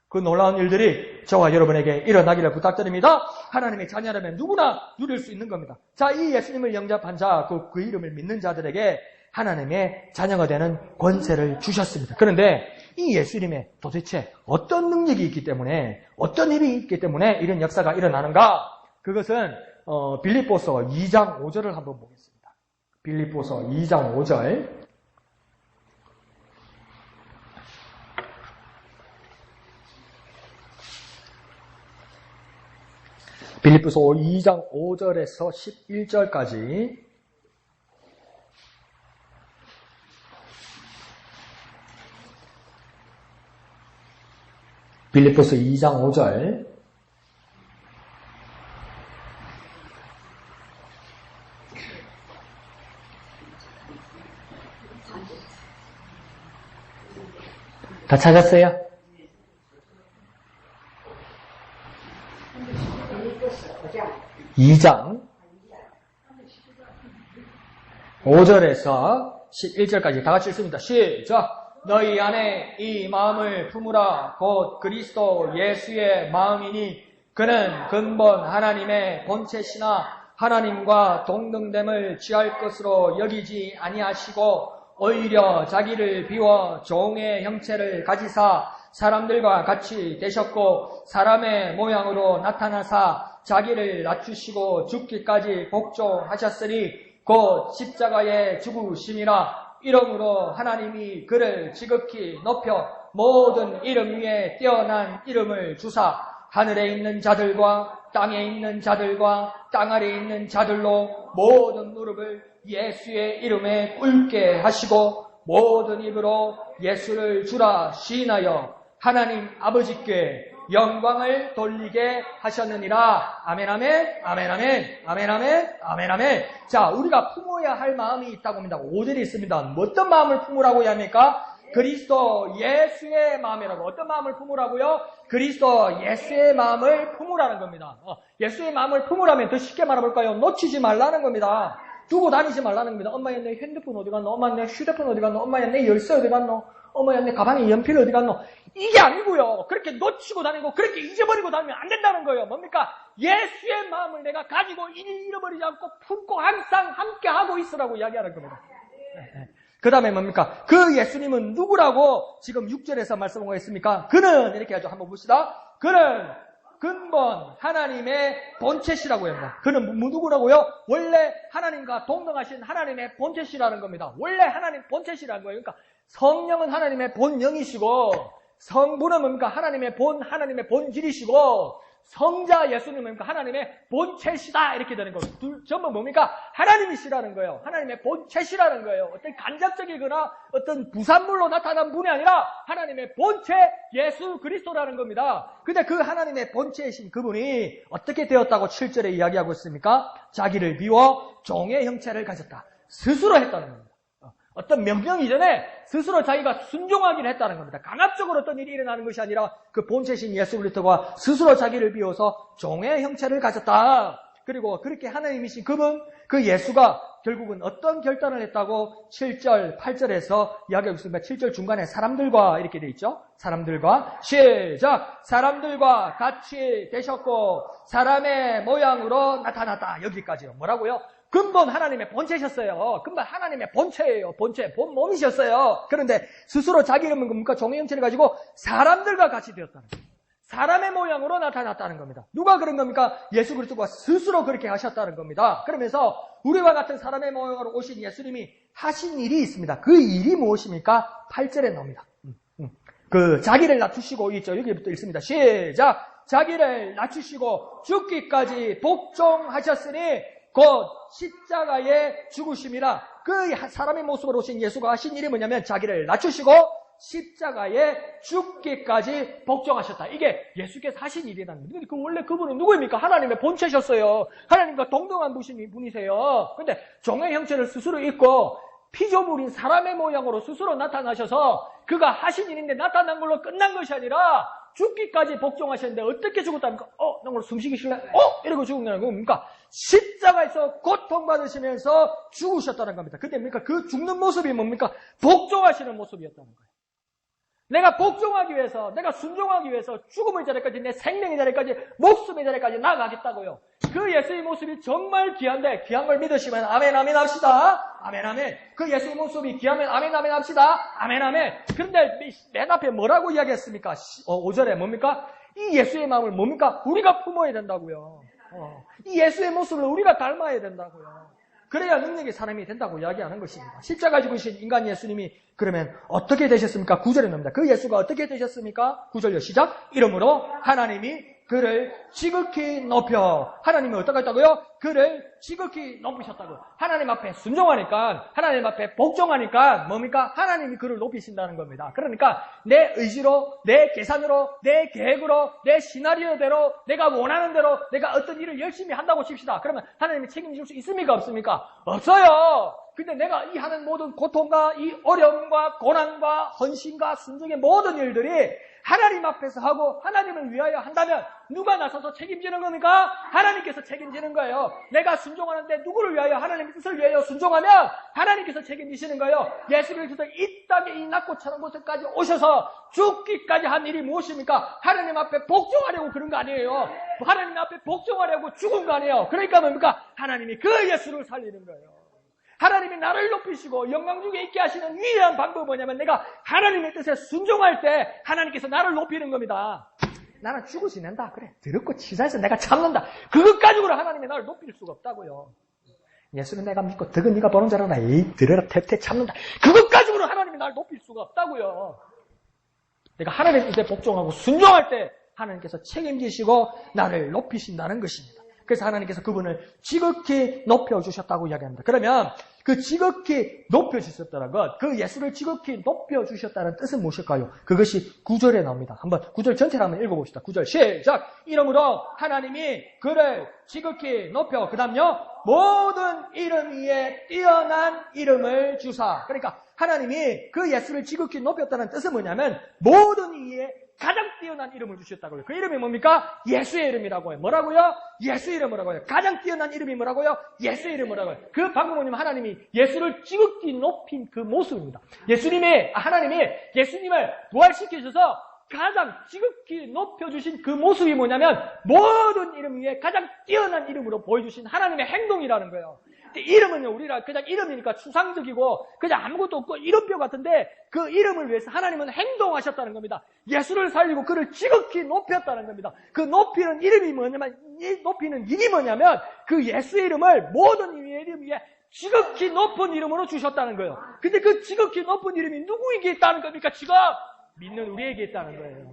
그 놀라운 일들이 저와 여러분에게 일어나기를 부탁드립니다. 하나님의 자녀라면 누구나 누릴 수 있는 겁니다. 자, 이 예수님을 영접한 자, 그 이름을 믿는 자들에게 하나님의 자녀가 되는 권세를 주셨습니다. 그런데 이 예수님에 도대체 어떤 능력이 있기 때문에, 어떤 힘이 있기 때문에 이런 역사가 일어나는가? 그것은 빌립보서 2장 5절을 한번 보겠습니다. 빌립보서 2장 5절. 빌립보서 2장 5절에서 11절까지 빌립보서 2장 5절 다 찾았어요? 2장 5절에서 11절까지 다 같이 읽습니다. 시작! 너희 안에 이 마음을 품으라. 곧 그리스도 예수의 마음이니 그는 근본 하나님의 본체시나 하나님과 동등됨을 취할 것으로 여기지 아니하시고 오히려 자기를 비워 종의 형체를 가지사 사람들과 같이 되셨고 사람의 모양으로 나타나사 자기를 낮추시고 죽기까지 복종하셨으니 곧 십자가에 죽으심이라. 이러므로 하나님이 그를 지극히 높여 모든 이름 위에 뛰어난 이름을 주사 하늘에 있는 자들과 땅에 있는 자들과 땅 아래에 있는 자들로 모든 무릎을 예수의 이름에 꿇게 하시고 모든 입으로 예수를 주라 시인하여 하나님 아버지께 영광을 돌리게 하셨느니라. 아멘, 아멘, 아멘, 아멘, 아멘, 아멘, 아멘, 아멘. 자, 우리가 품어야 할 마음이 있다고 합니다. 5절이 있습니다. 어떤 마음을 품으라고 해야 합니까? 그리스도 예수의 마음이라고. 어떤 마음을 품으라고요? 그리스도 예수의 마음을 품으라는 겁니다. 예수의 마음을 품으라면 더 쉽게 말해볼까요? 놓치지 말라는 겁니다. 두고 다니지 말라는 겁니다. 엄마야, 내 핸드폰 어디 갔노? 엄마야, 내 휴대폰 어디 갔노? 엄마야, 내 열쇠 어디 갔노? 엄마야, 내 가방에 연필 어디 갔노? 이게 아니고요. 그렇게 놓치고 다니고 그렇게 잊어버리고 다니면 안 된다는 거예요. 뭡니까? 예수의 마음을 내가 가지고 잃어버리지 않고 품고 항상 함께하고 있으라고 이야기하는 겁니다. 그 다음에 뭡니까? 그 예수님은 누구라고 지금 6절에서 말씀하고 있습니까? 그는 이렇게 하죠. 한번 봅시다. 그는 근본 하나님의 본체시라고 합니다. 그는 누구라고요? 원래 하나님과 동등하신 하나님의 본체시라는 겁니다. 원래 하나님 본체시라는 거예요. 그러니까 성령은 하나님의 본영이시고 성부는 뭡니까? 하나님의 본질이시고 성자 예수님은 뭡니까? 하나님의 본체시다 이렇게 되는 겁니다. 전부 뭡니까? 하나님이시라는 거예요. 하나님의 본체시라는 거예요. 어떤 간접적이거나 어떤 부산물로 나타난 분이 아니라 하나님의 본체 예수 그리스도라는 겁니다. 근데 그 하나님의 본체이신 그분이 어떻게 되었다고 7절에 이야기하고 있습니까? 자기를 비워 종의 형체를 가졌다. 스스로 했다는 겁니다. 어떤 명령 이전에 스스로 자기가 순종하기를 했다는 겁니다. 강압적으로 어떤 일이 일어나는 것이 아니라 그 본체신 예수 그리스도가 스스로 자기를 비워서 종의 형체를 가졌다. 그리고 그렇게 하나님이신 그분, 그 예수가 결국은 어떤 결단을 했다고 7절, 8절에서 이야기하고 있습니다. 7절 중간에 사람들과 이렇게 돼 있죠. 사람들과 시작! 사람들과 같이 되셨고 사람의 모양으로 나타났다. 여기까지요. 뭐라고요? 근본 하나님의 본체셨어요. 근본 하나님의 본체예요. 본체, 본몸이셨어요. 그런데 스스로 자기 이름은 뭡니까? 종의 형체를 가지고 사람들과 같이 되었다는 거예요. 사람의 모양으로 나타났다는 겁니다. 누가 그런 겁니까? 예수 그리스도가 스스로 그렇게 하셨다는 겁니다. 그러면서 우리와 같은 사람의 모양으로 오신 예수님이 하신 일이 있습니다. 그 일이 무엇입니까? 8절에 나옵니다. 그 자기를 낮추시고 있죠. 여기부터 읽습니다. 시작! 자기를 낮추시고 죽기까지 복종하셨으니 곧 십자가에 죽으심이라. 그 사람의 모습으로 오신 예수가 하신 일이 뭐냐면 자기를 낮추시고 십자가에 죽기까지 복종하셨다. 이게 예수께서 하신 일이라는 겁니다. 근데 원래 그분은 누구입니까? 하나님의 본체셨어요. 하나님과 동등한 분이세요. 근데 종의 형체를 스스로 입고 피조물인 사람의 모양으로 스스로 나타나셔서 그가 하신 일인데 나타난 걸로 끝난 것이 아니라 죽기까지 복종하셨는데 어떻게 죽었답니까? 나 오늘 숨쉬기 싫네. 이러고 죽는다는 겁니까? 십자가에서 고통받으시면서 죽으셨다는 겁니다. 그때 뭡니까? 그 죽는 모습이 뭡니까? 복종하시는 모습이었다는 거예요. 내가 복종하기 위해서, 내가 순종하기 위해서 죽음의 자리까지, 내 생명의 자리까지, 목숨의 자리까지 나아가겠다고요. 그 예수의 모습이 정말 귀한데, 귀한 걸 믿으시면 아멘, 아멘 합시다. 아멘, 아멘. 그 예수의 모습이 귀하면 아멘, 아멘 합시다. 아멘, 아멘. 그런데 맨 앞에 뭐라고 이야기했습니까? 5절에 뭡니까? 이 예수의 마음을 뭡니까? 우리가 품어야 된다고요. 이 예수의 모습을 우리가 닮아야 된다고요. 그래야 능력의 사람이 된다고 이야기하는 것입니다. 십자가 죽으신 인간 예수님이 그러면 어떻게 되셨습니까? 9절에 나옵니다. 그 예수가 어떻게 되셨습니까? 9절요. 시작. 이러므로 하나님이 그를 지극히 높여. 하나님이 어떻게 했다고요? 그를 지극히 높이셨다고요. 하나님 앞에 순종하니까, 하나님 앞에 복종하니까 뭡니까? 하나님이 그를 높이신다는 겁니다. 그러니까 내 의지로, 내 계산으로, 내 계획으로, 내 시나리오대로, 내가 원하는 대로 내가 어떤 일을 열심히 한다고 칩시다. 그러면 하나님이 책임질 수 있습니까? 없습니까? 없어요. 근데 내가 이 하는 모든 고통과 이 어려움과 고난과 헌신과 순종의 모든 일들이 하나님 앞에서 하고 하나님을 위하여 한다면 누가 나서서 책임지는 겁니까? 하나님께서 책임지는 거예요. 내가 순종하는데 누구를 위하여? 하나님의 뜻을 위하여 순종하면 하나님께서 책임지시는 거예요. 예수님께서 이 땅에 이 낮고 차는 곳에까지 오셔서 죽기까지 한 일이 무엇입니까? 하나님 앞에 복종하려고 그런 거 아니에요. 하나님 앞에 복종하려고 죽은 거 아니에요. 그러니까 뭡니까? 하나님이 그 예수를 살리는 거예요. 하나님이 나를 높이시고 영광 중에 있게 하시는 위대한 방법은 뭐냐면 내가 하나님의 뜻에 순종할 때 하나님께서 나를 높이는 겁니다. 나는 죽을 수 있는다. 그래. 더럽고 치사해서 내가 참는다. 그것 가지고는 하나님이 나를 높일 수가 없다고요. 예수는 내가 믿고 덕은 네가 보는 줄 알아. 에이, 들어라 태태 참는다. 그것 가지고는 하나님이 나를 높일 수가 없다고요. 내가 하나님의 뜻에 복종하고 순종할 때 하나님께서 책임지시고 나를 높이신다는 것입니다. 그래서 하나님께서 그분을 지극히 높여주셨다고 이야기합니다. 그러면 그 지극히 높여주셨다는 것, 그 예수를 지극히 높여주셨다는 뜻은 무엇일까요? 그것이 9절에 나옵니다. 한번 9절 전체를 한번 읽어봅시다. 9절 시작! 이러므로 하나님이 그를 지극히 높여, 그 다음요, 모든 이름 위에 뛰어난 이름을 주사. 그러니까 하나님이 그 예수를 지극히 높였다는 뜻은 뭐냐면 모든 이에 가장 뛰어난 이름을 주셨다고요. 그 이름이 뭡니까? 예수의 이름이라고 해요. 뭐라고요? 예수의 이름이라고 해요. 가장 뛰어난 이름이 뭐라고요? 예수의 이름이라고 해요. 그 방금 뭐냐면 하나님이 예수를 지극히 높인 그 모습입니다. 하나님이 예수님을 부활시키셔서 가장 지극히 높여주신 그 모습이 뭐냐면 모든 이름 위에 가장 뛰어난 이름으로 보여주신 하나님의 행동이라는 거예요. 이름은요, 우리가 그냥 이름이니까 추상적이고 그냥 아무것도 없고 이름표 같은데 그 이름을 위해서 하나님은 행동하셨다는 겁니다. 예수를 살리고 그를 지극히 높였다는 겁니다. 그 높이는 이름이 뭐냐면, 이 높이는 일이 뭐냐면 그 예수의 이름을 모든 이름 위에 지극히 높은 이름으로 주셨다는 거예요. 근데 그 지극히 높은 이름이 누구에게 있다는 겁니까? 지금 믿는 우리에게 있다는 거예요.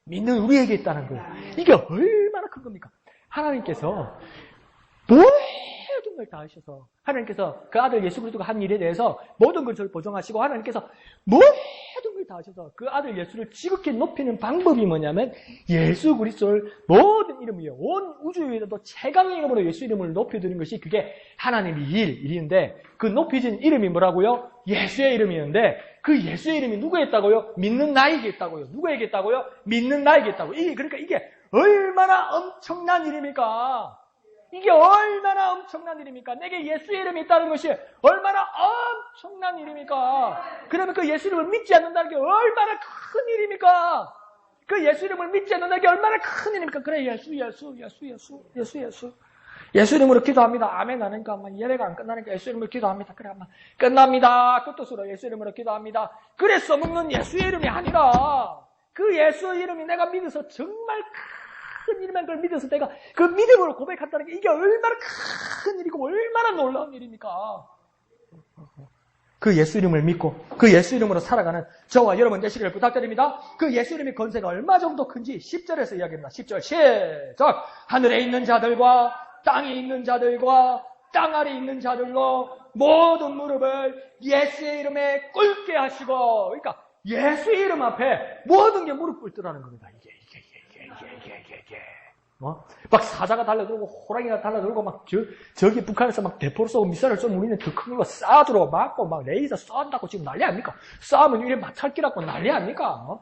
믿는 우리에게 있다는 거예요. 이게 얼마나 큰 겁니까? 하나님께서 모든 걸 다 하셔서 하나님께서 그 아들 예수 그리스도가 한 일에 대해서 모든 것을 보정하시고 하나님께서 모든 걸 다 하셔서 그 아들 예수를 지극히 높이는 방법이 뭐냐면 예수 그리스도를 모든 이름 위에 온 우주 위에도 최강의 이름으로 예수 이름을 높여드리는 것이 그게 하나님의 일인데 그 높여진 이름이 뭐라고요? 예수의 이름이었는데 그 예수의 이름이 누구에 있다고요? 믿는 나에게 있다고요. 누구에게 있다고요? 믿는 나에게 있다고. 그러니까 이게 얼마나 엄청난 일입니까? 이게 얼마나 엄청난 일입니까? 내게 예수의 이름이 있다는 것이 얼마나 엄청난 일입니까? 그러면 그 예수 이름을 믿지 않는다는 게 얼마나 큰 일입니까? 그 예수 이름을 믿지 않는다는 게 얼마나 큰 일입니까? 그래, 예수 이름으로 기도합니다. 아멘 하니까 아마 예배가 안 끝나니까 예수 이름으로 기도합니다. 그래, 아마 끝납니다. 그 뜻으로 예수 이름으로 기도합니다. 그래 써먹는 예수의 이름이 아니라 그 예수의 이름이 내가 믿어서 정말 큰 일이면 그걸 믿어서 내가 그 믿음으로 고백한다는 게 이게 얼마나 큰 일이고 얼마나 놀라운 일입니까? 그 예수 이름을 믿고 그 예수 이름으로 살아가는 저와 여러분 되시기를 부탁드립니다. 그 예수 이름의 권세가 얼마 정도 큰지 10절에서 이야기합니다. 10절 시작! 하늘에 있는 자들과 땅에 있는 자들과 땅 아래 있는 자들로 모든 무릎을 예수의 이름에 꿇게 하시고, 그러니까 예수의 이름 앞에 모든 게 무릎 꿇더라는 겁니다. 이게. 막 사자가 달려들고 호랑이가 달려들고 막 저기 북한에서 막 대포를 쏘고 미사일을 쏘면 우리는 더 큰 거 쏴주러 맞고 막 레이저 쏜다고 지금 난리 아닙니까? 싸우면 이래 마찰기라고 난리 아닙니까?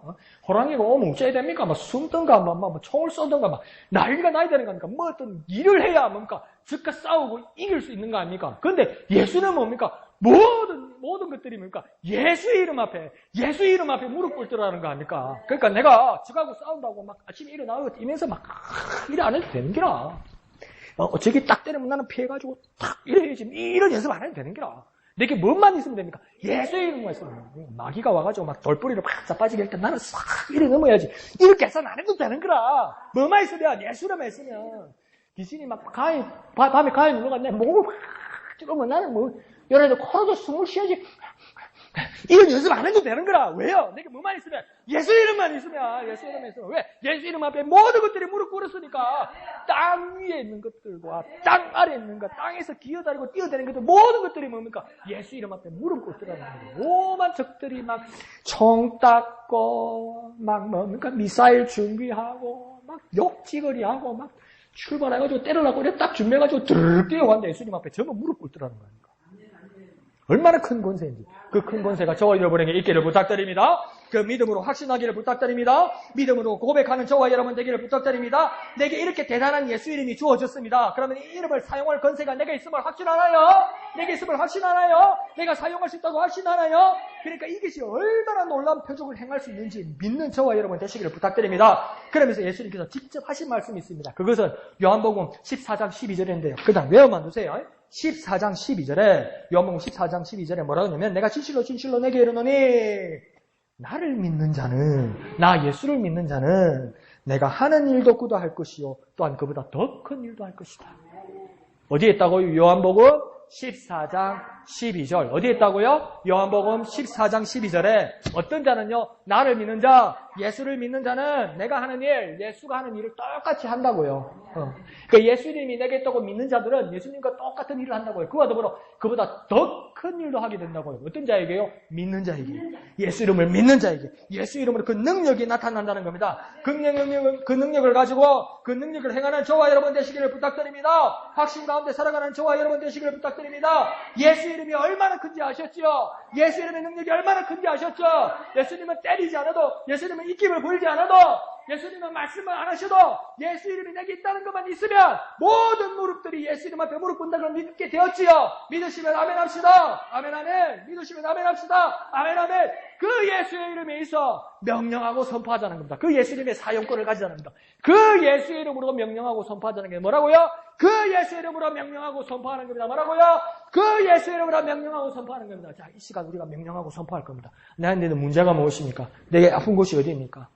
호랑이가 오면 어째야 됩니까? 막 숨던가 막 총을 쏘던가 막 난리가 나야 되는 겁니까? 뭐 어떤 일을 해야 뭡니까? 즉각 싸우고 이길 수 있는 거 아닙니까? 근데 예수는 뭡니까? 모든 것들이 뭡니까? 예수의 이름 앞에 무릎 꿇더라는 거 아닙니까? 그러니까 내가 저하고 싸운다고 막 아침에 일어나고 뛰면서 막 이래 안 해도 되는 기라. 저기 딱 때리면 나는 피해가지고 탁 이래야지. 이런 연습 안 해도 되는 기라. 내게 뭐만 있으면 됩니까? 예수의 이름만 있으면. 마귀가 와가지고 막 돌뿌리를 팍 자빠지게 할 때 나는 싹 이래 넘어야지. 이렇게 해서는 안 해도 되는 거라. 뭐만 있으면, 예수라만 있으면. 귀신이 막 밤에 가위 눌러가 내 목을 팍 찌르면 나는 여러분들 코로도 숨을 쉬어야지. 이런 연습 안 해도 되는 거라. 왜요? 내가 뭐만 있으면, 예수 이름만 있으면, 왜? 예수 이름 앞에 모든 것들이 무릎 꿇었으니까, 땅 위에 있는 것들과 땅 아래에 있는 것, 땅에서 기어다니고 뛰어다니는 것들, 모든 것들이 뭡니까? 예수 이름 앞에 무릎 꿇더라는 거예요. 오만 적들이 막 총 닦고, 막 뭡니까? 미사일 준비하고, 막 욕지거리 하고, 막 출발해가지고 때리려고 그래 딱 준비해가지고 드르륵 뛰어왔는데 예수님 앞에 전부 무릎 꿇더라는 거예요. 얼마나 큰 권세인지. 그 큰 권세가 저와 여러분에게 있기를 부탁드립니다. 그 믿음으로 확신하기를 부탁드립니다. 믿음으로 고백하는 저와 여러분 되기를 부탁드립니다. 내게 이렇게 대단한 예수 이름이 주어졌습니다. 그러면 이 이름을 사용할 권세가 내게 있음을 확신하나요? 내게 있음을 확신하나요? 내가 사용할 수 있다고 확신하나요? 그러니까 이것이 얼마나 놀라운 표적을 행할 수 있는지 믿는 저와 여러분 되시기를 부탁드립니다. 그러면서 예수님께서 직접 하신 말씀이 있습니다. 그것은 요한복음 14장 12절인데요. 그냥 외워만 두세요. 14장 12절에 요한복음 14장 12절에 뭐라고 하냐면 내가 진실로 내게 이르노니 나를 믿는 자는 나 예수를 믿는 자는 내가 하는 일도 그도 할 것이요 또한 그보다 더 큰 일도 할 것이다. 어디에 있다고요? 요한복음 14장 12절. 어디에 있다고요? 요한복음 14장 12절에 어떤 자는요, 나를 믿는 자, 예수를 믿는 자는 내가 하는 일, 예수가 하는 일을 똑같이 한다고요. 그러니까 예수님이 내게 있다고 믿는 자들은 예수님과 똑같은 일을 한다고요. 그와 더불어 그보다 더 큰 일도 하게 된다고요. 어떤 자에게요? 믿는 자에게. 예수 이름을 믿는 자에게. 예수 이름으로 그 능력이 나타난다는 겁니다. 그 능력을 가지고 그 능력을 행하는 저와 여러분 되시기를 부탁드립니다. 확신 가운데 살아가는 저와 여러분 되시기를 부탁드립니다. 예수 이름이 얼마나 큰지 아셨죠? 예수 이름의 능력이 얼마나 큰지 아셨죠? 예수님은 때리지 않아도, 예수님은 입김을 보이지 않아도, 예수님은 말씀을 안 하셔도 예수 이름이 내게 있다는 것만 있으면 모든 무릎들이 예수 이름 앞에 무릎 꿇는다는 걸 믿게 되었지요. 믿으시면 아멘 합시다. 아멘 아멘. 믿으시면 아멘 합시다. 아멘 아멘. 그 예수의 이름에 있어 명령하고 선포하자는 겁니다. 그 예수 이름의 사용권을 가지자는 겁니다. 그 예수 이름으로 명령하고 선포하자는 게 뭐라고요? 그 예수 이름으로 명령하고 선포하는 겁니다. 뭐라고요? 그 예수 이름으로 명령하고 선포하는 겁니다. 자, 이 시간 우리가 명령하고 선포할 겁니다. 나한테는 문제가 무엇입니까? 내게 아픈 곳이 어디입니까?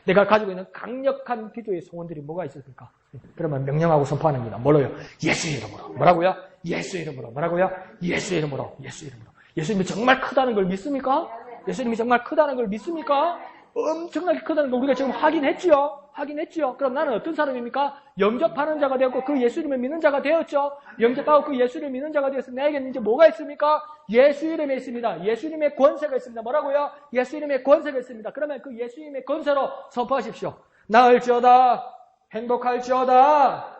내가 가지고 있는 강력한 기도의 소원들이 뭐가 있었을까? 그러면 명령하고 선포하는 겁니다. 뭐로요? 예수 이름으로. 뭐라고요? 예수 이름으로. 뭐라고요? 예수 이름으로. 예수 이름으로. 예수님이 정말 크다는 걸 믿습니까? 예수님이 정말 크다는 걸 믿습니까? 엄청나게 크다는 걸 우리가 지금 확인했지요? 그럼 나는 어떤 사람입니까? 영접하는 자가 되었고 그 예수님을 믿는 자가 되었죠. 영접하고 그 예수를 믿는 자가 되어서 내게는 이제 뭐가 있습니까? 예수 이름에 있습니다. 예수님의 권세가 있습니다. 뭐라고요? 예수 이름의 권세가 있습니다. 그러면 그 예수님의 권세로 선포하십시오. 나을지어다, 행복할지어다,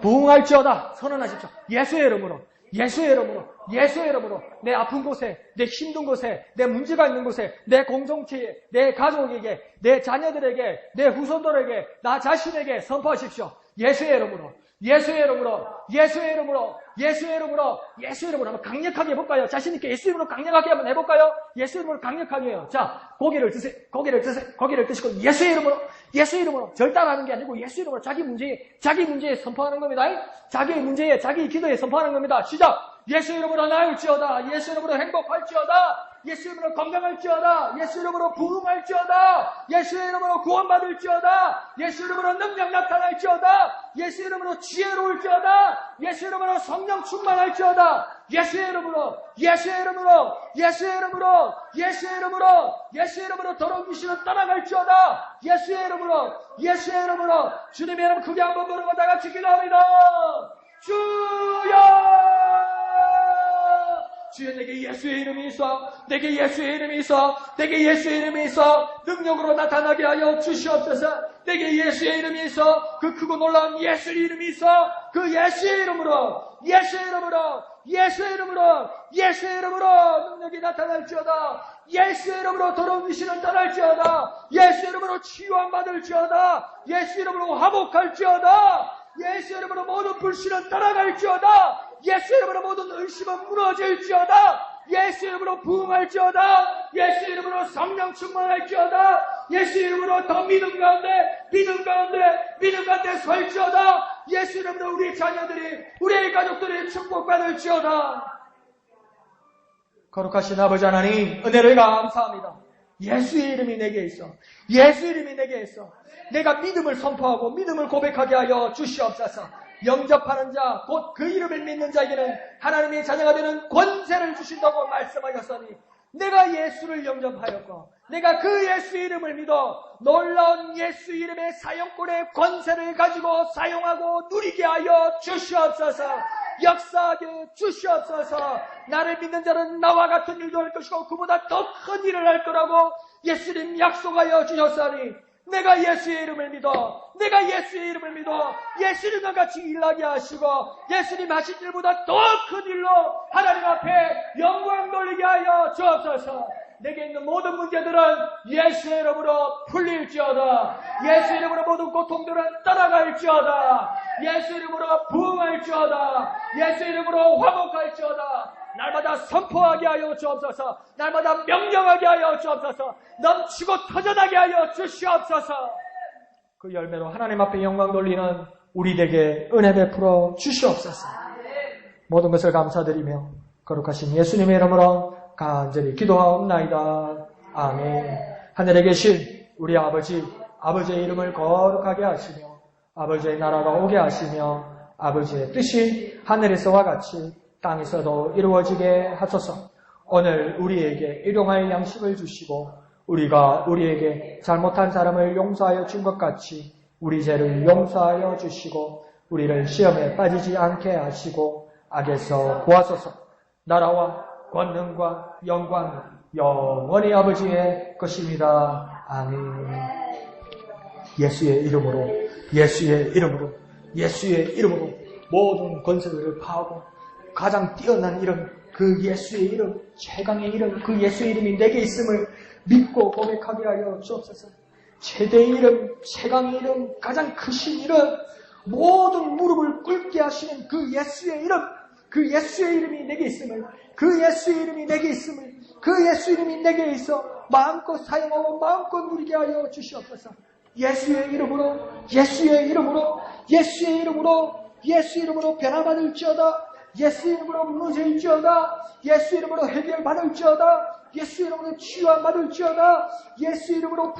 부흥할지어다 선언하십시오. 예수의 이름으로. 예수의 이름으로, 예수의 이름으로 내 아픈 곳에, 내 힘든 곳에, 내 문제가 있는 곳에, 내 공동체에, 내 가족에게, 내 자녀들에게, 내 후손들에게, 나 자신에게 선포하십시오. 예수의 이름으로, 예수의 이름으로, 예수의 이름으로, 예수의 이름으로, 예수의 이름으로 한번 강력하게 해볼까요? 자신있게 예수 이름으로 강력하게 한번 해볼까요? 예수 이름으로 강력하게 해요. 자, 고개를 드세요. 고개를 드시고 예수의 이름으로, 예수 이름으로 절단하는 게 아니고 예수 이름으로 자기 문제에 선포하는 겁니다. 자기의 문제에, 자기 기도에 선포하는 겁니다. 시작! 예수 이름으로 나을지어다. 예수 이름으로 행복할지어다. 예수 이름으로 건강할지어다. 예수 이름으로 부흥할지어다. 예수 이름으로 구원받을지어다. 예수 이름으로 능력 나타날지어다. 예수 이름으로 지혜로울지어다. 예수 이름으로 성령 충만할지어다. 예수 이름으로, 예수 이름으로, 예수 이름으로, 예수 이름으로, 예수 이름으로 더러운 귀신은 떠나갈지어다. 예수의 이름으로, 예수의 이름으로, 주님의 이름 크게 한번 부르고 다 같이 기도합니다. 주여! 주여, 내게 예수의 이름이 있어, 내게 예수의 이름이 있어, 내게 예수의 이름이 있어, 능력으로 나타나게 하여 주시옵소서. 내게 예수의 이름이 있어, 그 크고 놀라운 예수의 이름이 있어, 그 예수의 이름으로, 예수의 이름으로, 예수의 이름으로, 예수의 이름으로 능력이 나타날지어다. 예수의 이름으로 더러운 귀신은 떠날지어다. 예수의 이름으로 치유함 받을지어다. 예수의 이름으로 화목할지어다. 예수의 이름으로 모든 불신은 떠나갈지어다. 예수의 이름으로 모든 의심은 무너질지어다. 예수의 이름으로 부흥할지어다. 예수의 이름으로 성령 충만할지어다. 예수의 이름으로 더 믿음 가운데 설지어다. 예수 이름으로 우리 자녀들이, 우리의 가족들이 축복받을지어다. 거룩하신 아버지 하나님, 은혜를 감사합니다. 예수의 이름이 내게 있어. 예수의 이름이 내게 있어. 내가 믿음을 선포하고 믿음을 고백하게 하여 주시옵소서. 영접하는 자, 곧 그 이름을 믿는 자에게는 하나님의 자녀가 되는 권세를 주신다고 말씀하셨으니, 내가 예수를 영접하였고 내가 그 예수 이름을 믿어 놀라운 예수 이름의 사용권의 권세를 가지고 사용하고 누리게 하여 주시옵소서. 역사하게 주시옵소서. 나를 믿는 자는 나와 같은 일도 할 것이고 그보다 더 큰 일을 할 거라고 예수님 약속하여 주셨으니, 내가 예수의 이름을 믿어, 내가 예수의 이름을 믿어 예수님과 같이 일하게 하시고 예수님 하신 일보다 더 큰 일로 하나님 앞에 영광 돌리게 하여 주옵소서. 내게 있는 모든 문제들은 예수의 이름으로 풀릴지어다. 예수의 이름으로 모든 고통들은 떠나갈지어다. 예수의 이름으로 부흥할지어다. 예수의 이름으로 화목할지어다. 날마다 선포하게 하여 주옵소서. 날마다 명령하게 하여 주옵소서. 넘치고 터져나게 하여 주시옵소서. 그 열매로 하나님 앞에 영광 돌리는 우리에게 은혜 베풀어 주시옵소서. 모든 것을 감사드리며 거룩하신 예수님의 이름으로 간절히 기도하옵나이다. 아멘. 하늘에 계신 우리 아버지, 아버지의 이름을 거룩하게 하시며 아버지의 나라가 오게 하시며 아버지의 뜻이 하늘에서와 같이 땅에서도 이루어지게 하소서. 오늘 우리에게 일용할 양식을 주시고 우리가 우리에게 잘못한 사람을 용서하여 준 것 같이 우리 죄를 용서하여 주시고 우리를 시험에 빠지지 않게 하시고 악에서 구하소서. 나라와 권능과 영광 영원히 아버지의 것입니다. 아멘. 예수의 이름으로, 예수의 이름으로, 예수의 이름으로 모든 권세를 파하고 가장 뛰어난 이름, 그 예수의 이름, 최강의 이름, 그 예수의 이름이 내게 있음을 믿고 고백하게 하여 주옵소서. 최대의 이름, 최강의 이름, 가장 크신 이름, 모든 무릎을 꿇게 하시는 그 예수의 이름, 그 예수의 이름이 내게 있음을, 그 예수의 이름이 내게 있음을, 그 예수 이름이 내게 있어 마음껏 사용하고 마음껏 누리게 하여 주시옵소서. 예수의 이름으로, 예수의 이름으로, 예수의 이름으로, 예수 이름으로 변화받을지어다. 예수 이름으로 무너질지어다. 예수 이름으로 해결받을지어다. 예수 이름으로 치유받을지어다. 예수 이름으로